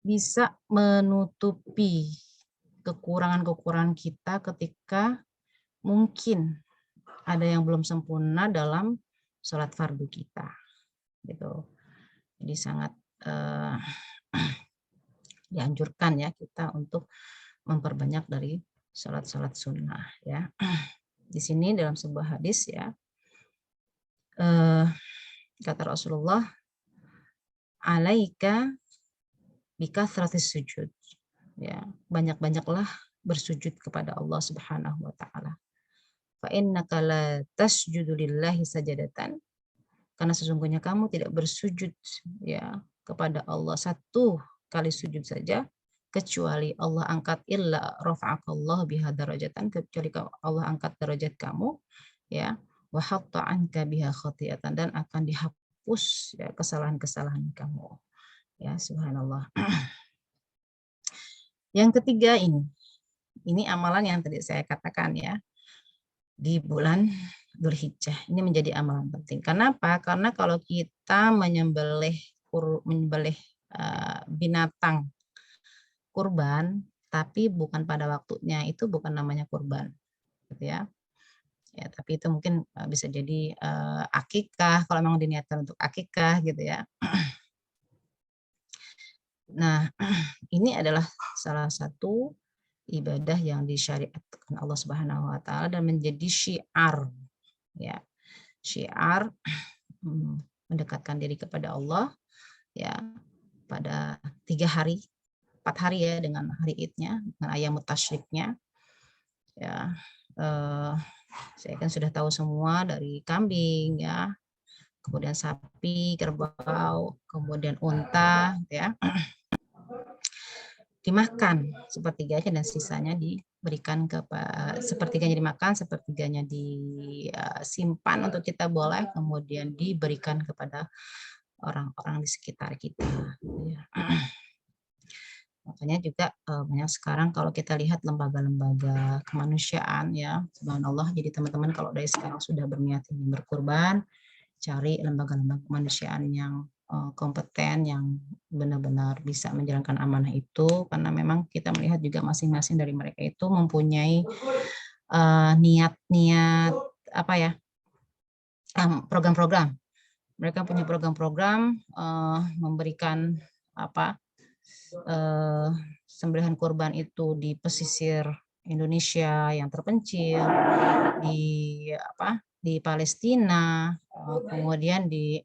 bisa menutupi kekurangan-kekurangan kita ketika mungkin ada yang belum sempurna dalam sholat fardu kita gitu. Jadi sangat dianjurkan ya kita untuk memperbanyak dari sholat-sholat sunnah ya. Di sini dalam sebuah hadis ya, kata Rasulullah, alaika bikasratis sujud. ya, banyak-banyaklah bersujud kepada Allah Subhanahu wa taala. Fa innaka la tasjudu lillahi sajadatan, karena sesungguhnya kamu tidak bersujud ya kepada Allah satu kali sujud saja, kecuali Allah angkat, illa rafa'akallahu biha darajatan, kecuali Allah angkat derajat kamu ya, wa hatta anka biha khati'atan, dan akan dihapus ya kesalahan-kesalahan kamu. Ya, subhanallah. Yang ketiga ini amalan yang tadi saya katakan ya, di bulan Dzulhijjah. Ini menjadi amalan penting. Kenapa? Karena kalau kita menyembelih binatang kurban, tapi bukan pada waktunya, itu bukan namanya kurban, gitu ya. Ya, tapi itu mungkin bisa jadi akikah kalau memang diniatkan untuk akikah gitu ya. Nah, ini adalah salah satu ibadah yang disyariatkan Allah Subhanahu wa taala dan menjadi syiar ya. Syiar mendekatkan diri kepada Allah ya pada 3 hari, 4 hari ya dengan hari Idnya, dengan ayam tasyriknya ya. Saya kan sudah tahu semua dari kambing ya, kemudian sapi, kerbau, kemudian unta ya. Dimakan sepertiganya dan sisanya diberikan sepertiganya dimakan, sepertiganya disimpan untuk kita boleh, kemudian diberikan kepada orang-orang di sekitar kita. Ya. Makanya juga banyak sekarang kalau kita lihat lembaga-lembaga kemanusiaan ya, subhanallah. Jadi teman-teman kalau dari sekarang sudah berniat ingin berkurban, cari lembaga-lembaga kemanusiaan yang kompeten, yang benar-benar bisa menjalankan amanah itu, karena memang kita melihat juga masing-masing dari mereka itu mempunyai niat-niat apa ya, program-program. Mereka punya program-program memberikan apa sembelihan kurban itu di pesisir Indonesia yang terpencil, di Palestina, kemudian di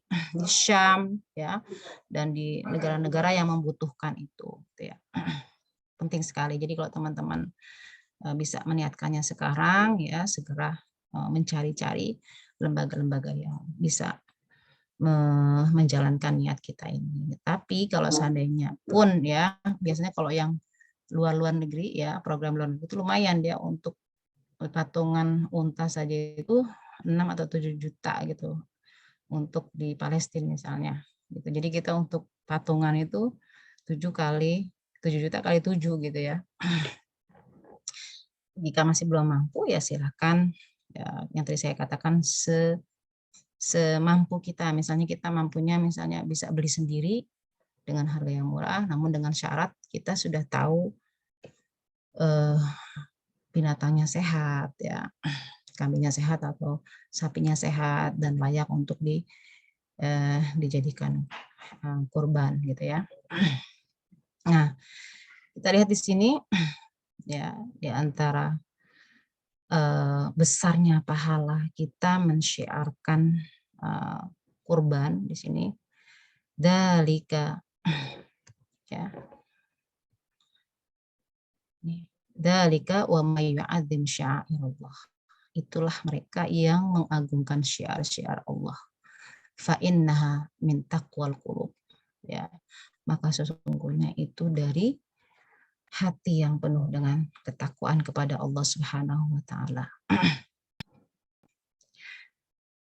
Syam ya, dan di negara-negara yang membutuhkan itu gitu ya. Penting sekali. Jadi kalau teman-teman bisa meniatkannya sekarang ya, segera mencari-cari lembaga-lembaga yang bisa menjalankan niat kita ini. Tapi kalau seandainya pun ya, biasanya kalau yang luar negeri ya, program luar negeri itu lumayan dia untuk patungan unta saja itu 6 atau 7 juta gitu untuk di Palestina misalnya gitu. Jadi kita untuk patungan itu 7 juta kali 7 gitu ya. Jika masih belum mampu ya silakan ya, yang tadi saya katakan semampu kita. Misalnya kita mampunya misalnya bisa beli sendiri dengan harga yang murah, namun dengan syarat kita sudah tahu binatangnya sehat ya, kambingnya sehat atau sapinya sehat dan layak untuk dijadikan kurban gitu ya. Nah, kita lihat di sini ya, di antara besarnya pahala kita mensyiarkan kurban di sini, dalika ya, dalika wa may yu'azzim sya'airallah, itulah mereka yang mengagungkan syiar-syiar Allah. Fa innaha min taqwal qulub ya, maka sesungguhnya itu dari hati yang penuh dengan ketakwaan kepada Allah Subhanahu wa taala.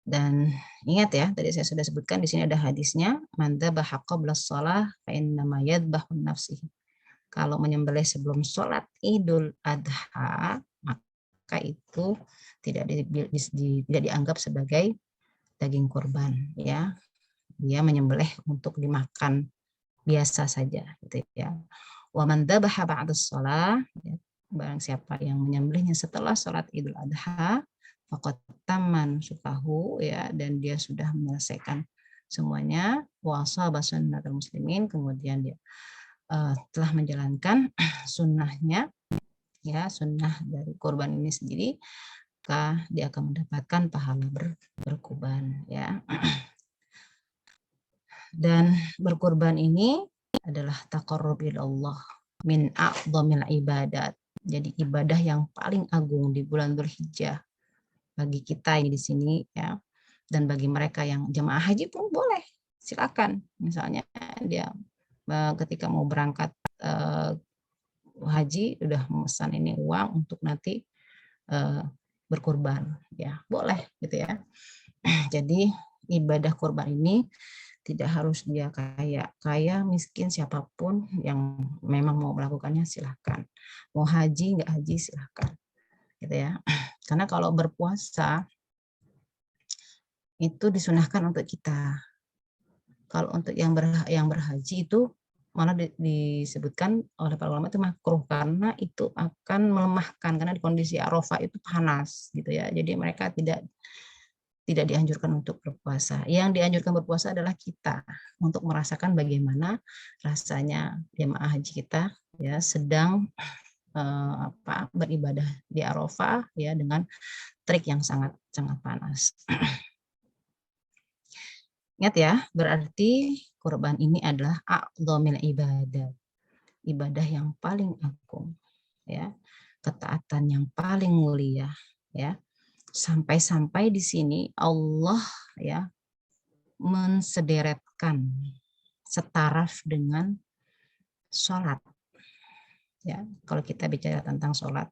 Dan ingat ya, tadi saya sudah sebutkan di sini ada hadisnya, man dzabaha qabla shalah fa innama yadhbahu nafsihi. Kalau menyembelih sebelum sholat Idul Adha, maka itu tidak dianggap sebagai daging kurban ya. Dia menyembelih untuk dimakan biasa saja gitu ya. Wa man dzabaha ba'da shalah, barang siapa yang menyembelihnya setelah sholat Idul Adha, faqad tamma nusukahu ya, dan dia sudah menyelesaikan semuanya, wa ashaba sunnatul muslimin, kemudian dia telah menjalankan sunnahnya ya, sunnah dari kurban ini sendiri, maka dia akan mendapatkan pahala berkurban ya. Dan berkurban ini adalah taqarrub ila Allah min a'dhamil ibadat. Jadi ibadah yang paling agung di bulan Dzulhijjah bagi kita di sini ya. Dan bagi mereka yang jemaah haji pun boleh, silakan. Misalnya dia ketika mau berangkat haji udah memesan ini uang untuk nanti berkurban ya, boleh gitu ya. Jadi ibadah kurban ini tidak harus dia kaya, miskin, siapapun yang memang mau melakukannya silahkan. Mau haji, nggak haji silahkan. Gitu ya. Karena kalau berpuasa itu disunahkan untuk kita. Kalau untuk yang berhaji itu malah disebutkan oleh para ulama itu makruh karena itu akan melemahkan, karena di kondisi Arafah itu panas gitu ya. Jadi mereka tidak dianjurkan untuk berpuasa. Yang dianjurkan berpuasa adalah kita untuk merasakan bagaimana rasanya jemaah haji kita ya sedang beribadah di Arafah ya dengan terik yang sangat panas. Ingat ya, berarti kurban ini adalah a'dhamil ibadah. Ibadah yang paling agung ya. Ketaatan yang paling mulia ya. Sampai-sampai di sini Allah ya mensederetkan setaraf dengan sholat. Ya, kalau kita bicara tentang sholat,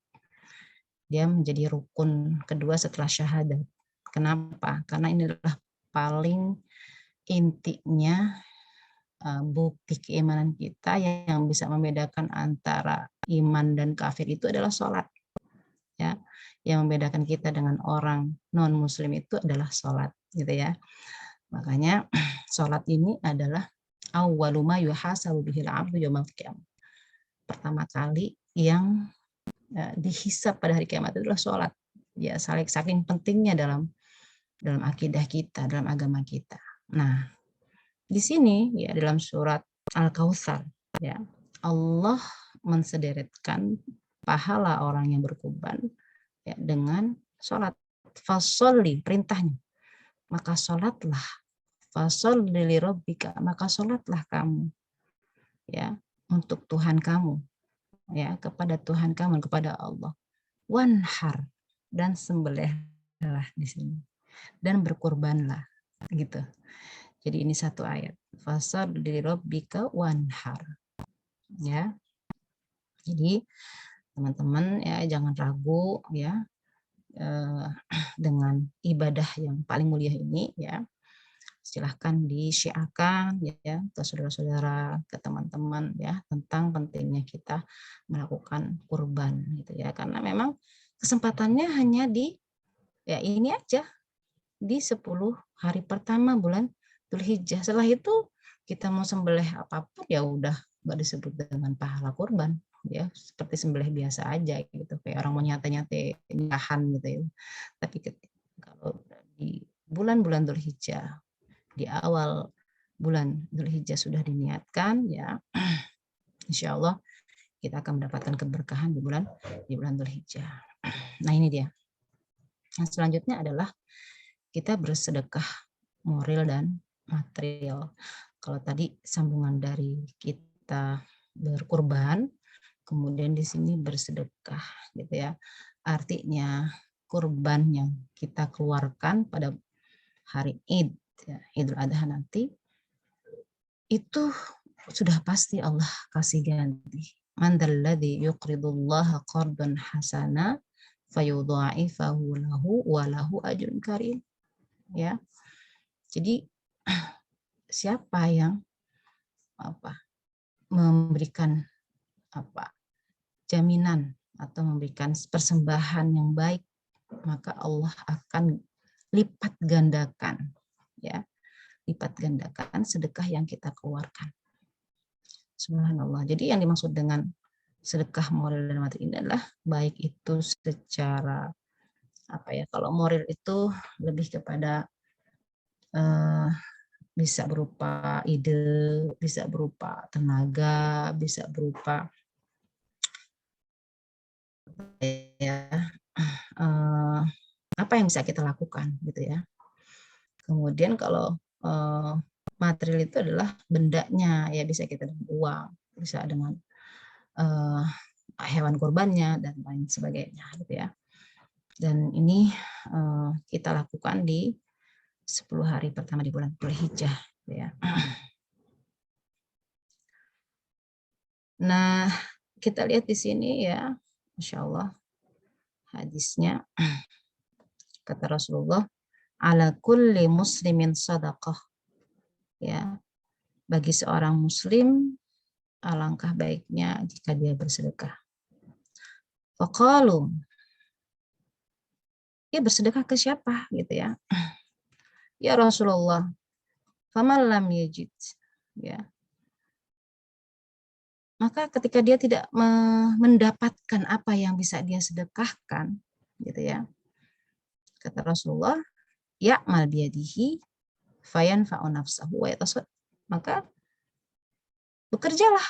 dia menjadi rukun kedua setelah syahadat. Kenapa? Karena ini adalah paling intinya bukti keimanan kita yang bisa membedakan antara iman dan kafir itu adalah sholat. Ya, yang membedakan kita dengan orang non muslim itu adalah sholat, gitu ya. Makanya sholat ini adalah awwalu ma yuhasabu bihil 'abdu yaumil qiyamah. Pertama kali yang dihisab pada hari kiamat itu adalah sholat. Ya, saking pentingnya dalam akidah kita, dalam agama kita. Nah, di sini ya dalam surat Al-Kautsar ya, Allah mensederetkan pahala orang yang berkurban ya dengan sholat. Fasholli, perintahnya. Maka sholatlah. Fasholli lirabbika, maka sholatlah kamu ya untuk Tuhan kamu ya, kepada Tuhan kamu, kepada Allah. Wanhar, dan sembelihlah di sini dan berkurbanlah gitu. Jadi ini satu ayat. Fasholli lirabbika wanhar ya. Jadi teman-teman ya jangan ragu ya dengan ibadah yang paling mulia ini ya. Silahkan disyiarkan ya ke saudara-saudara, ke teman-teman ya tentang pentingnya kita melakukan kurban gitu ya. Karena memang kesempatannya hanya di ya ini aja di 10 hari pertama bulan Dzulhijjah. Setelah itu kita mau sembelih apapun ya udah nggak disebut dengan pahala kurban ya, seperti sembelih biasa aja gitu, kayak orang mau nyate-nyate nikahan gitu ya. Tapi kalau di bulan-bulan Dzulhijjah, di awal bulan Dzulhijjah sudah diniatkan ya, insya Allah kita akan mendapatkan keberkahan di bulan Dzulhijjah. Nah ini dia. Yang selanjutnya adalah kita bersedekah moral dan material. Kalau tadi sambungan dari kita berkurban, kemudian di sini bersedekah gitu ya. Artinya kurban yang kita keluarkan pada hari Id, ya, Idul Adha nanti, itu sudah pasti Allah kasih ganti. Man dzalladzi yuqridullaha qardan hasana fayudha'ifahu lahu wa lahu ajrun karim. Ya. Jadi siapa yang memberikan jaminan atau memberikan persembahan yang baik, maka Allah akan lipat gandakan ya. Lipat gandakan sedekah yang kita keluarkan. Subhanallah. Jadi yang dimaksud dengan sedekah moral dan materi ini adalah baik itu secara kalau moral itu lebih kepada bisa berupa ide, bisa berupa tenaga, bisa berupa apa yang bisa kita lakukan gitu ya. Kemudian kalau material itu adalah bendanya ya, bisa kita dengan uang, bisa dengan eh, hewan kurbannya dan lain sebagainya gitu ya. Dan ini kita lakukan di 10 hari pertama di bulan Dzulhijjah gitu ya. Nah, kita lihat di sini ya, Masya Allah, hadisnya kata Rasulullah, ala kulli muslimin sadaqah, ya, bagi seorang muslim alangkah baiknya jika dia bersedekah. Faqalu, dia bersedekah ke siapa gitu ya? Ya Rasulullah, faman lam yajid, ya. Maka ketika dia tidak mendapatkan apa yang bisa dia sedekahkan, gitu ya, kata Rasulullah, ya'mal biyadihi fayanfa'u nafsahu wa yatasad, maka bekerjalah,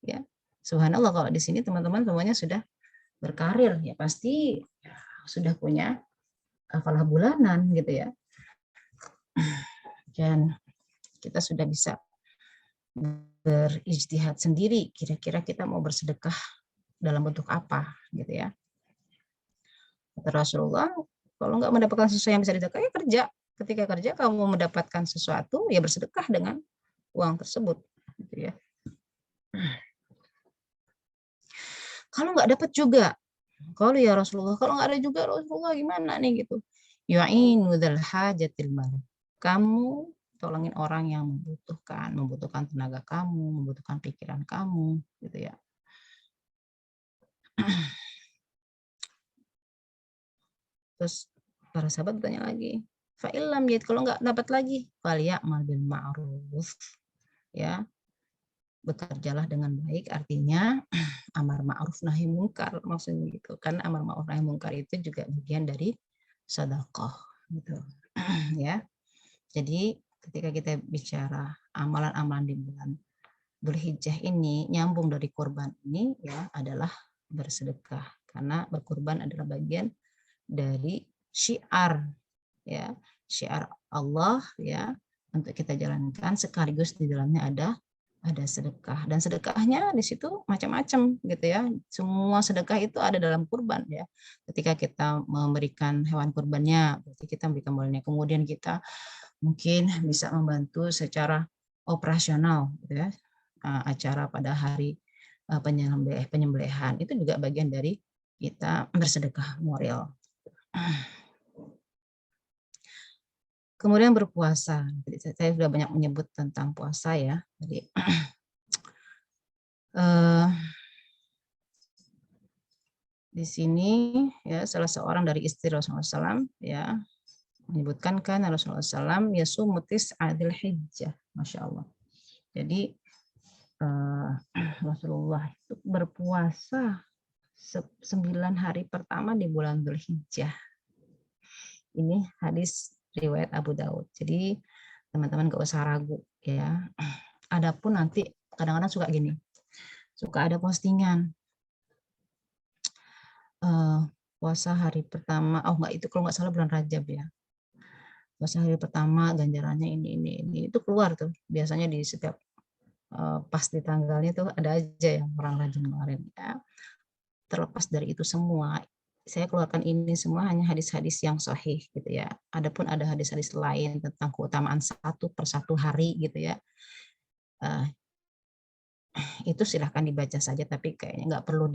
ya. Subhanallah, kalau di sini teman-teman semuanya sudah berkarir, ya pasti ya, sudah punya kafalah bulanan gitu ya, dan kita sudah bisa berijtihad sendiri kira-kira kita mau bersedekah dalam bentuk apa gitu ya. Kata Rasulullah, kalau nggak mendapatkan sesuatu yang bisa disedekah, ya kerja. Ketika kerja kamu mendapatkan sesuatu, ya bersedekah dengan uang tersebut gitu ya. Kalau nggak dapat juga, kalau ya Rasulullah, kalau nggak ada juga Rasulullah gimana nih gitu. Yu'inu dzal hajatil mal. Kamu tolongin orang yang membutuhkan tenaga kamu, membutuhkan pikiran kamu gitu ya. Terus para sahabat bertanya lagi, fa'ilam ya, kalau nggak dapat lagi, falyamal bil ma'ruf, ya, bekerjalah dengan baik, artinya amar ma'ruf nahi mungkar maksudnya gitu. Karena amar ma'ruf nahi mungkar itu juga bagian dari sedekah gitu. Ya. Jadi ketika kita bicara amalan-amalan di bulan Dzulhijjah ini, nyambung dari kurban ini ya adalah bersedekah, karena berkurban adalah bagian dari syiar, ya, syiar Allah ya, untuk kita jalankan, sekaligus di dalamnya ada sedekah, dan sedekahnya di situ macam-macam gitu ya. Semua sedekah itu ada dalam kurban ya. Ketika kita memberikan hewan kurbannya, berarti kita memberikan modalnya. Kemudian kita mungkin bisa membantu secara operasional gitu ya. Acara pada hari penyembelihan itu juga bagian dari kita bersedekah moral. Kemudian berpuasa. Saya sudah banyak menyebut tentang puasa ya. Jadi di sini ya salah seorang dari istri Rasulullah SAW ya menyebutkan kan Rasulullah SAW yasumutis adil hijjah, Masya Allah. Jadi Rasulullah itu berpuasa 9 hari pertama di bulan Dzulhijjah. Ini hadis riwayat Abu Daud. Jadi teman-teman gak usah ragu ya. Adapun nanti kadang-kadang suka gini, suka ada postingan puasa hari pertama, oh enggak, itu kalau nggak salah bulan Rajab ya. Puasa hari pertama ganjarannya ini itu keluar tuh biasanya di setiap pas di tanggalnya tuh ada aja yang orang rajin kemarin ya. Terlepas dari itu semua, saya keluarkan ini semua hanya hadis-hadis yang sahih gitu ya. Adapun ada hadis-hadis lain tentang keutamaan satu per satu hari gitu ya, itu silahkan dibaca saja, tapi kayaknya nggak perlu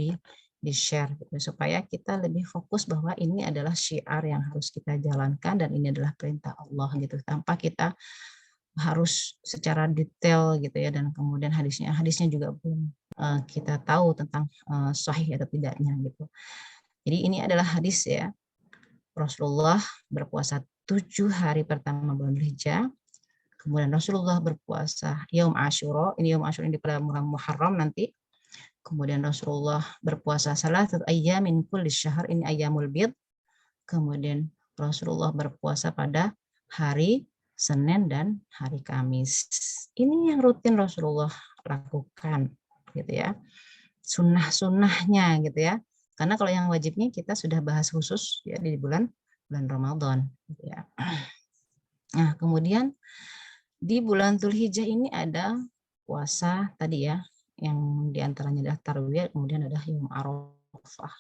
di-share gitu, supaya kita lebih fokus bahwa ini adalah syiar yang harus kita jalankan dan ini adalah perintah Allah gitu, tanpa kita harus secara detail gitu ya, dan kemudian hadisnya juga belum kita tahu tentang sahih atau tidaknya gitu. Jadi ini adalah hadis ya, Rasulullah berpuasa 7 hari pertama bulan Dzulhijjah. Kemudian Rasulullah berpuasa Yaum Asyura, ini Yaum Asyura ini pada bulan Muharram nanti. Kemudian Rasulullah berpuasa salasat ayyamin kulli syahr, ini ayyamul bid. Kemudian Rasulullah berpuasa pada hari Senin dan hari Kamis. Ini yang rutin Rasulullah lakukan gitu ya. Sunnah-sunnahnya gitu ya. Karena kalau yang wajibnya kita sudah bahas khusus ya di bulan Ramadan gitu ya. Nah, kemudian di bulan Dzulhijjah ini ada puasa tadi ya, yang diantaranya adalah tarwiyah, kemudian ada yaum Arafah.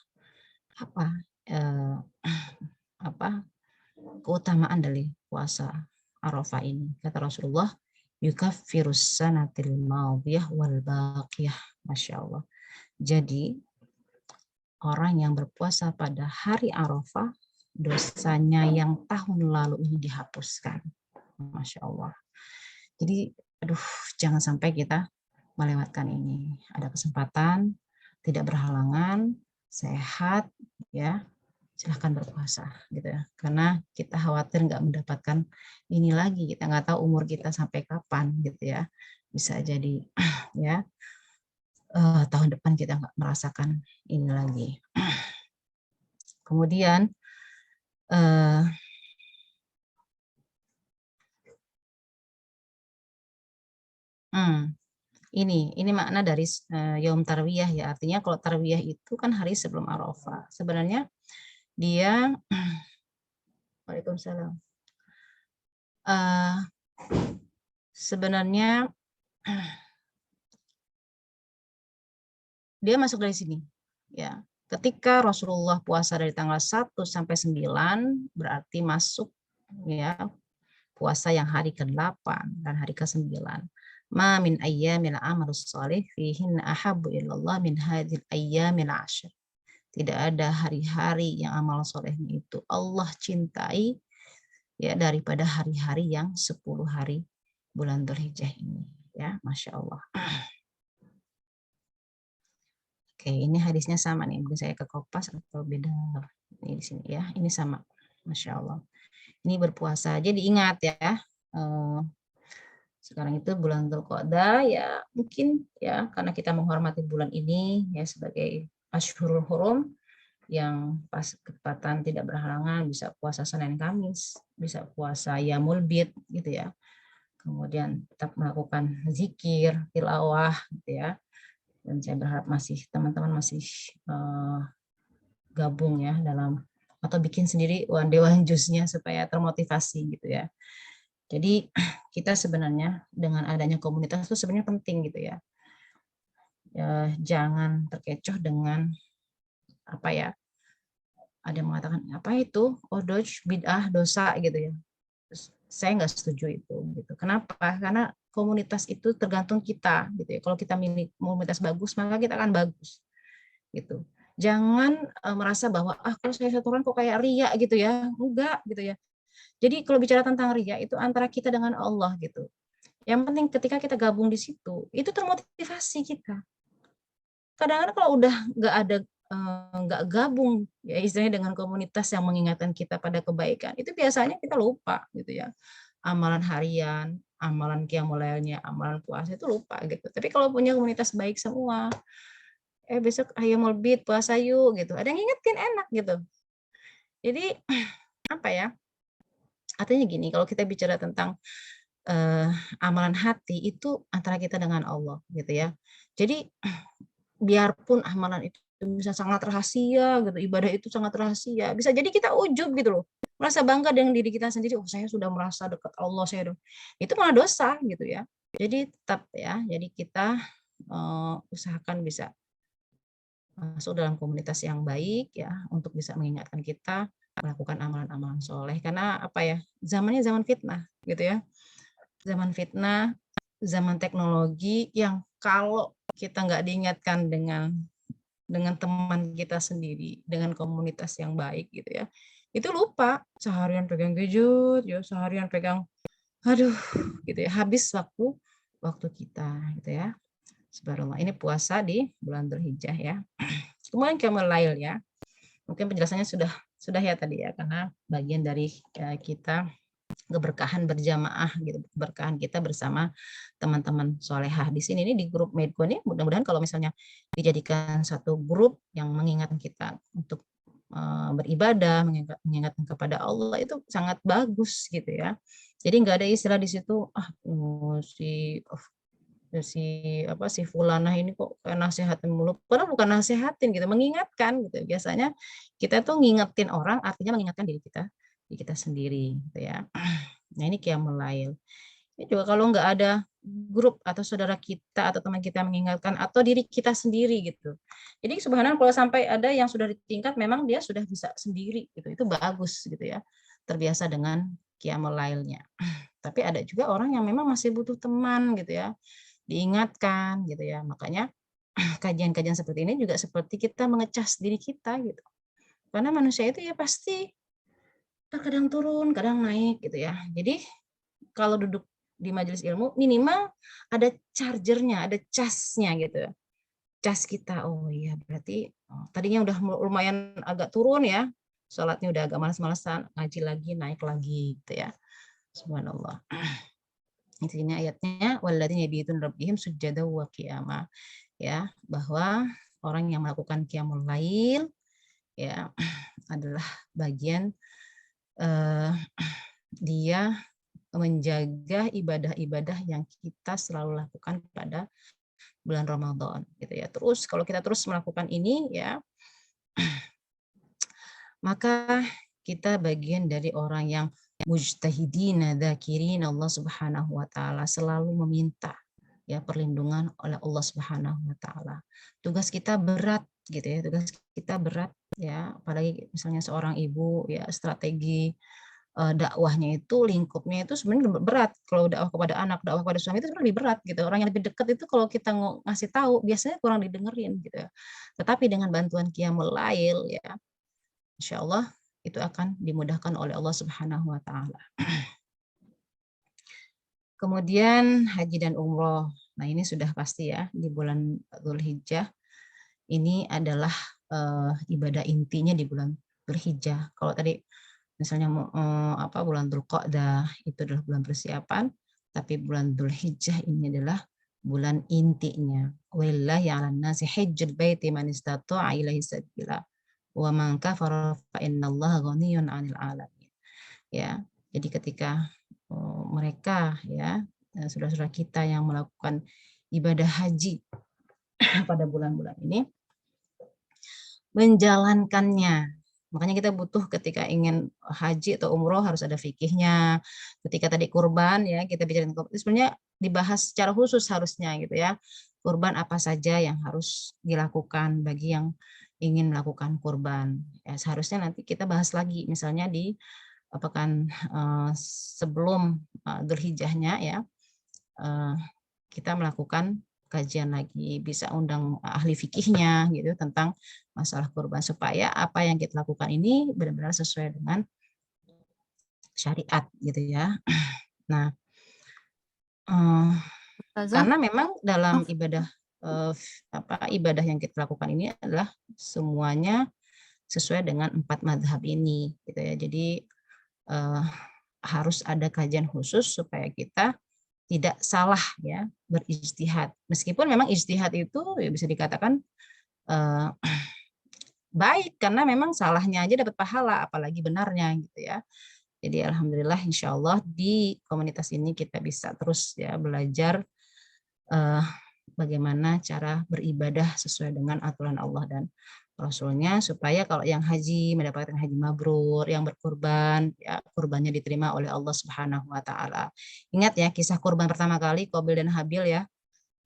Apa eh, apa keutamaan dari puasa Arafah ini? Kata Rasulullah, yukaffirus sanatil madiyah wal baqiyah. Masya Allah. Jadi orang yang berpuasa pada hari Arafah, dosanya yang tahun lalu ini dihapuskan. Masya Allah. Jadi, aduh, jangan sampai kita melewatkan ini. Ada kesempatan, tidak berhalangan, sehat, ya, silahkan berpuasa, gitu ya. Karena kita khawatir nggak mendapatkan ini lagi. Kita nggak tahu umur kita sampai kapan, gitu ya. Bisa jadi, ya, tahun depan kita nggak merasakan ini lagi. Kemudian, ini makna dari Yaum Tarwiyah ya. Artinya kalau Tarwiyah itu kan hari sebelum Arafah. Sebenarnya dia Waalaikumsalam. Sebenarnya dia masuk dari sini. Ya. Ketika Rasulullah puasa dari tanggal 1 sampai 9 berarti masuk ya puasa yang hari ke-8 dan hari ke-9. Ma min ayyamil amalus shalih fihin ahabbu ilallah min hadhil ayyamil 'ashr. Tidak ada hari-hari yang amal solehnya itu Allah cintai ya daripada hari-hari yang 10 hari bulan Dzulhijjah ini ya, Masya Allah. Oke, ini hadisnya sama nih, mungkin saya ke kopas atau beda ini di sini ya, ini sama, Masya Allah. Ini berpuasa, jadi ingat ya, sekarang itu bulan Dzulqa'dah ya, mungkin ya karena kita menghormati bulan ini ya sebagai Ashhurul Hurum, yang pas ketepatan tidak berhalangan bisa puasa Senin Kamis, bisa puasa Yaumul Bid gitu ya. Kemudian tetap melakukan zikir, tilawah gitu ya. Dan saya berharap teman-teman masih gabung ya dalam atau bikin sendiri one day one juice-nya supaya termotivasi gitu ya. Jadi kita sebenarnya dengan adanya komunitas itu sebenarnya penting gitu ya. Jangan terkecoh dengan apa ya, ada yang mengatakan apa itu bid'ah dosa gitu ya. Terus, saya nggak setuju itu gitu. Kenapa? Karena komunitas itu tergantung kita gitu ya. Kalau kita milih komunitas bagus maka kita akan bagus gitu. Jangan merasa bahwa kalau saya satu orang kok kayak ria gitu ya. Enggak gitu ya. Jadi kalau bicara tentang ria itu antara kita dengan Allah gitu. Yang penting ketika kita gabung di situ itu termotivasi kita. Kadang-kadang kalau udah nggak gabung ya istilahnya dengan komunitas yang mengingatkan kita pada kebaikan, itu biasanya kita lupa gitu ya. Amalan harian, amalan qiyamul lailnya, amalan puasa itu lupa gitu. Tapi kalau punya komunitas baik semua, besok ayo mau bid puasa yuk gitu. Ada yang ngingetin enak gitu. Jadi apa ya? Artinya gini, kalau kita bicara tentang amalan hati itu antara kita dengan Allah gitu ya. Jadi biarpun amalan itu bisa sangat rahasia gitu, ibadah itu sangat rahasia, bisa jadi kita ujub gitu loh, merasa bangga dengan diri kita sendiri, oh saya sudah merasa dekat Allah, itu malah dosa gitu ya. Jadi tetap ya, jadi kita usahakan bisa masuk dalam komunitas yang baik ya, untuk bisa mengingatkan kita melakukan amalan-amalan soleh, karena apa ya, zamannya zaman fitnah gitu ya, zaman fitnah, zaman teknologi yang kalau kita nggak diingatkan dengan teman kita sendiri, dengan komunitas yang baik gitu ya, itu lupa, seharian pegang gadget, ya seharian pegang, aduh gitu ya, habis waktu kita gitu ya. Subhanallah, ini puasa di bulan Dzulhijjah ya. Kemudian qiyamul lail ya. Mungkin penjelasannya sudah ya tadi ya, karena bagian dari kita keberkahan berjamaah gitu, keberkahan kita bersama teman-teman solehah di sini. Ini di grup Medco nih, mudah-mudahan kalau misalnya dijadikan satu grup yang mengingatkan kita untuk beribadah, mengingatkan kepada Allah, itu sangat bagus gitu ya. Jadi nggak ada istilah di situ si fulanah ini kok kayak nasihatin mulu, padahal bukan nasihatin gitu, mengingatkan gitu. Biasanya kita tuh ngingetin orang artinya mengingatkan diri kita sendiri gitu ya. Nah, ini qiyamul lail. Ini juga kalau nggak ada grup atau saudara kita atau teman kita mengingatkan atau diri kita sendiri gitu. Jadi subhanallah kalau sampai ada yang sudah di tingkat memang dia sudah bisa sendiri gitu. Itu bagus gitu ya. Terbiasa dengan qiyamul lailnya. Tapi ada juga orang yang memang masih butuh teman gitu ya, diingatkan gitu ya. Makanya kajian-kajian seperti ini juga seperti kita mengecas diri kita gitu. Karena manusia itu ya pasti terkadang turun, kadang naik gitu ya. Jadi kalau duduk di majelis ilmu minimal ada chargernya, ada casnya gitu. Cas kita, oh iya berarti tadinya udah lumayan agak turun ya, sholatnya udah agak malas-malasan, ngaji lagi, naik lagi gitu ya. Subhanallah. Ini ayatnya walladzina yabituna rabbihim sujada wa qiyama, ya, bahwa orang yang melakukan qiyamul lail ya adalah bagian dia menjaga ibadah-ibadah yang kita selalu lakukan pada bulan Ramadan gitu ya. Terus kalau kita terus melakukan ini ya, maka kita bagian dari orang yang mujtahidina dzakirin Allah Subhanahu wa taala, selalu meminta ya perlindungan oleh Allah Subhanahu wa taala. Tugas kita berat gitu ya, tugas kita berat ya, apalagi misalnya seorang ibu ya, strategi dakwahnya itu, lingkupnya itu sebenarnya berat. Kalau dakwah kepada anak, dakwah kepada suami itu sebenarnya lebih berat gitu. Orang yang lebih dekat itu kalau kita ngasih tahu biasanya kurang didengerin gitu ya. Tetapi dengan bantuan qiyamul lail ya, insyaallah itu akan dimudahkan oleh Allah Subhanahu wa taala. Kemudian haji dan umroh. Nah, ini sudah pasti ya di bulan Dzulhijjah. Ini adalah ibadah intinya di bulan Dzulhijjah. Kalau tadi misalnya bulan Dzulqa'dah itu adalah bulan persiapan, tapi bulan Dzulhijjah ini adalah bulan intinya. Walillahi 'alan nasi hajjul baiti man istata'a ilaihi sabila wa man kafara fa innallaha ghaniyyun 'anil 'alamin. Ya. Jadi ketika mereka ya saudara-saudara kita yang melakukan ibadah haji pada bulan-bulan ini menjalankannya. Makanya kita butuh ketika ingin haji atau umroh harus ada fikihnya. Ketika tadi kurban ya kita bicara sebenarnya dibahas secara khusus harusnya gitu ya. Kurban apa saja yang harus dilakukan bagi yang ingin melakukan kurban. Ya, seharusnya nanti kita bahas lagi misalnya di pekan sebelum Dzulhijjahnya ya. Kita melakukan kajian lagi, bisa undang ahli fikihnya gitu tentang masalah kurban supaya apa yang kita lakukan ini benar-benar sesuai dengan syariat gitu ya. Nah, Ustazah, karena memang dalam maaf. ibadah yang kita lakukan ini adalah semuanya sesuai dengan 4 mazhab ini gitu ya. Jadi harus ada kajian khusus supaya kita tidak salah ya berijtihad. Meskipun memang ijtihad itu ya bisa dikatakan baik karena memang salahnya aja dapat pahala apalagi benarnya gitu ya. Jadi alhamdulillah insyaallah di komunitas ini kita bisa terus ya belajar bagaimana cara beribadah sesuai dengan aturan Allah dan Rasulnya supaya kalau yang haji mendapatkan haji mabrur, yang berkurban ya kurbannya diterima oleh Allah Subhanahu wa taala. Ingat ya kisah kurban pertama kali Qabil dan Habil ya.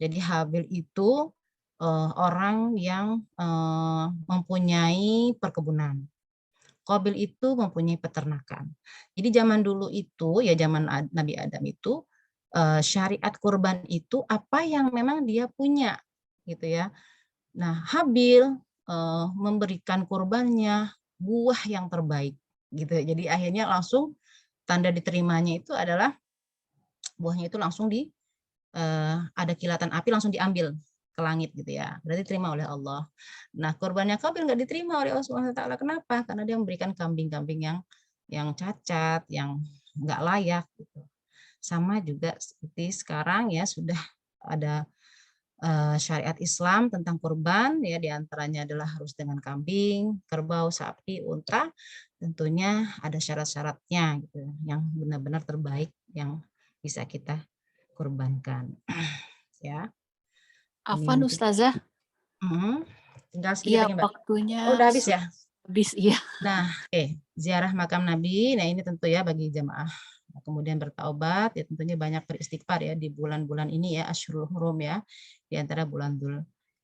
Jadi Habil itu orang yang mempunyai perkebunan. Qabil itu mempunyai peternakan. Jadi zaman dulu itu ya zaman Nabi Adam itu syariat kurban itu apa yang memang dia punya gitu ya. Nah, Habil memberikan kurbannya buah yang terbaik gitu. Jadi akhirnya langsung tanda diterimanya itu adalah buahnya itu langsung ada kilatan api langsung diambil ke langit gitu ya. Berarti diterima oleh Allah. Nah, kurbannya Qabil nggak diterima oleh Allah Subhanahu wa taala. Kenapa? Karena dia memberikan kambing-kambing yang cacat, yang nggak layak gitu. Sama juga seperti sekarang ya sudah ada syariat Islam tentang kurban ya diantaranya adalah harus dengan kambing, kerbau, sapi, unta. Tentunya ada syarat-syaratnya gitu yang benar-benar terbaik yang bisa kita kurbankan ya. Ini Afwan mungkin Ustazah, tinggal sedikit iya lagi Mbak. waktunya Oh, udah habis ya? habis, iya. Nah, ziarah makam Nabi. Nah, ini tentu ya bagi jamaah kemudian bertaubat, ya tentunya banyak beristighfar ya di bulan-bulan ini ya, Asyhurul Hurum ya, di antara bulan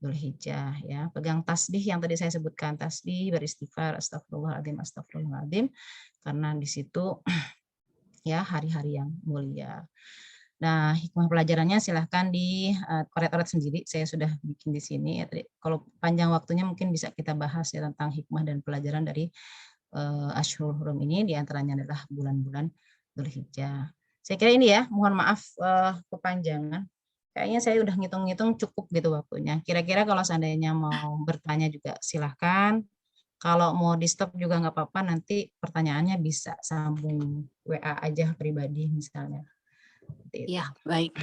Dzulhijjah ya. Pegang tasbih yang tadi saya sebutkan, tasbih, beristighfar, astagfirullahaladzim, astagfirullahaladzim, karena di situ ya hari-hari yang mulia. Nah, hikmah pelajarannya silahkan korek-korek sendiri. Saya sudah bikin di sini ya. Kalau panjang waktunya mungkin bisa kita bahas ya tentang hikmah dan pelajaran dari Asyhurul Hurum ini, diantaranya adalah bulan-bulan Dzulhijjah. Saya kira ini ya, mohon maaf kepanjangan. Kayaknya saya udah ngitung-ngitung cukup gitu waktunya. Kira-kira kalau seandainya mau bertanya juga silahkan. Kalau mau di stop juga nggak apa-apa, nanti pertanyaannya bisa sambung WA aja pribadi misalnya. Ya, baik.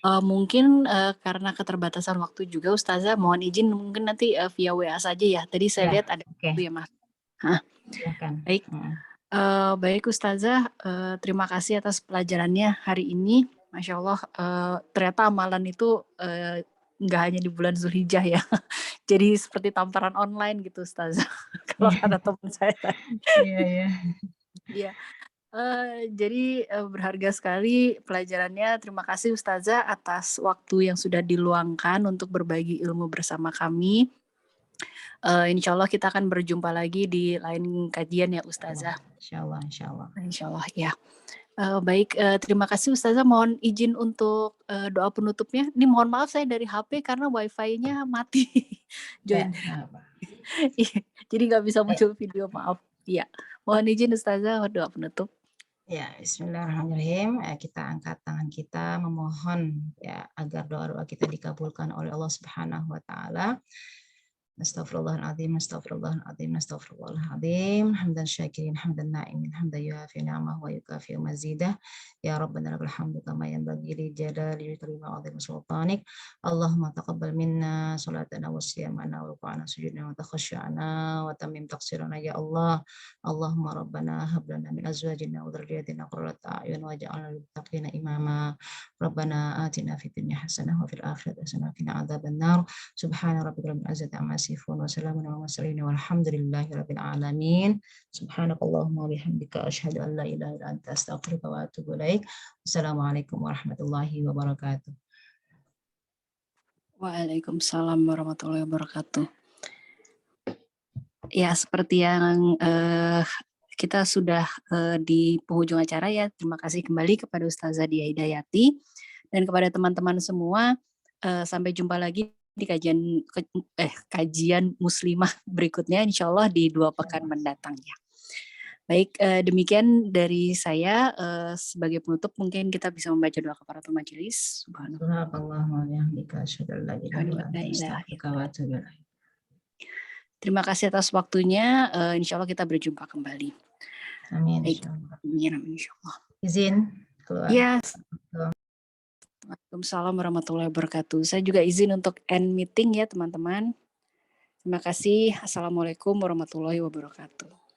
Mungkin karena keterbatasan waktu juga Ustazah, mohon izin mungkin nanti via WA saja ya. Tadi saya lihat ada ya Mas. Silakan. Baik. Baik Ustazah, terima kasih atas pelajarannya hari ini. Masya Allah, ternyata amalan itu nggak hanya di bulan Zulhijjah ya. Jadi seperti tamparan online gitu Ustazah. Kalau kata teman saya tadi. Iya. Jadi berharga sekali pelajarannya. Terima kasih Ustazah atas waktu yang sudah diluangkan untuk berbagi ilmu bersama kami. Insya Allah kita akan berjumpa lagi di lain kajian ya Ustazah. Insya Allah ya. Baik, terima kasih Ustazah. Mohon izin untuk doa penutupnya. Ini mohon maaf saya dari HP karena wifi-nya mati. Join. Jadi nggak bisa muncul video, maaf. Iya, mohon izin Ustazah doa penutup. Ya, bismillahirrahmanirrahim. Kita angkat tangan kita memohon ya agar doa-doa kita dikabulkan oleh Allah Subhanahu wa taala. Astaghfirullahaladzim, astaghfirullahaladzim, astaghfirullahaladzim. Hamdan syakirin, hamdan na'imin, hamdan yuafi ni'amah wa yukafi mazidah. Ya Rabbana lakal hamdu kama yanbaghi li jalali wajhika wa 'azimi sultanik. Allahumma taqabbal minna salatana wa siyamana wa ruk'ana sujudana wa takhashu'ana wa tamim taqsirana ya Allah. Allahumma Rabbana hab lana min azwajina wa dhurriyyatina qurrata a'yun waj'alna lil muttaqina imama. Rabbana atina fid dunya hasanah wa fil akhirati hasanah wa qina adzabannar. Subhana rabbika rabbil izzati amma yasifun wa salamun alal mursalin walhamdulillahi rabbil alamin. Subhanakallahumma wa bihamdika asyhadu an la ilaha illa anta astaghfiruka wa atubu ilaik. Wassalamualaikum warahmatullahi wabarakatuh. Waalaikumsalam warahmatullahi wabarakatuh. Ya, seperti yang kita sudah di penghujung acara ya. Terima kasih kembali kepada Ustazah Diah Hidayati dan kepada teman-teman semua. Sampai jumpa lagi di kajian muslimah berikutnya insya Allah di 2 pekan mendatang ya. Baik, demikian dari saya. Sebagai penutup mungkin kita bisa membaca doa kafaratul majelis. Terima kasih atas waktunya. Insya Allah kita berjumpa kembali. Amin. Insya Allah. Izin keluar. Yes. Waalaikumsalam warahmatullahi wabarakatuh. Saya juga izin untuk end meeting ya teman-teman. Terima kasih. Assalamualaikum warahmatullahi wabarakatuh.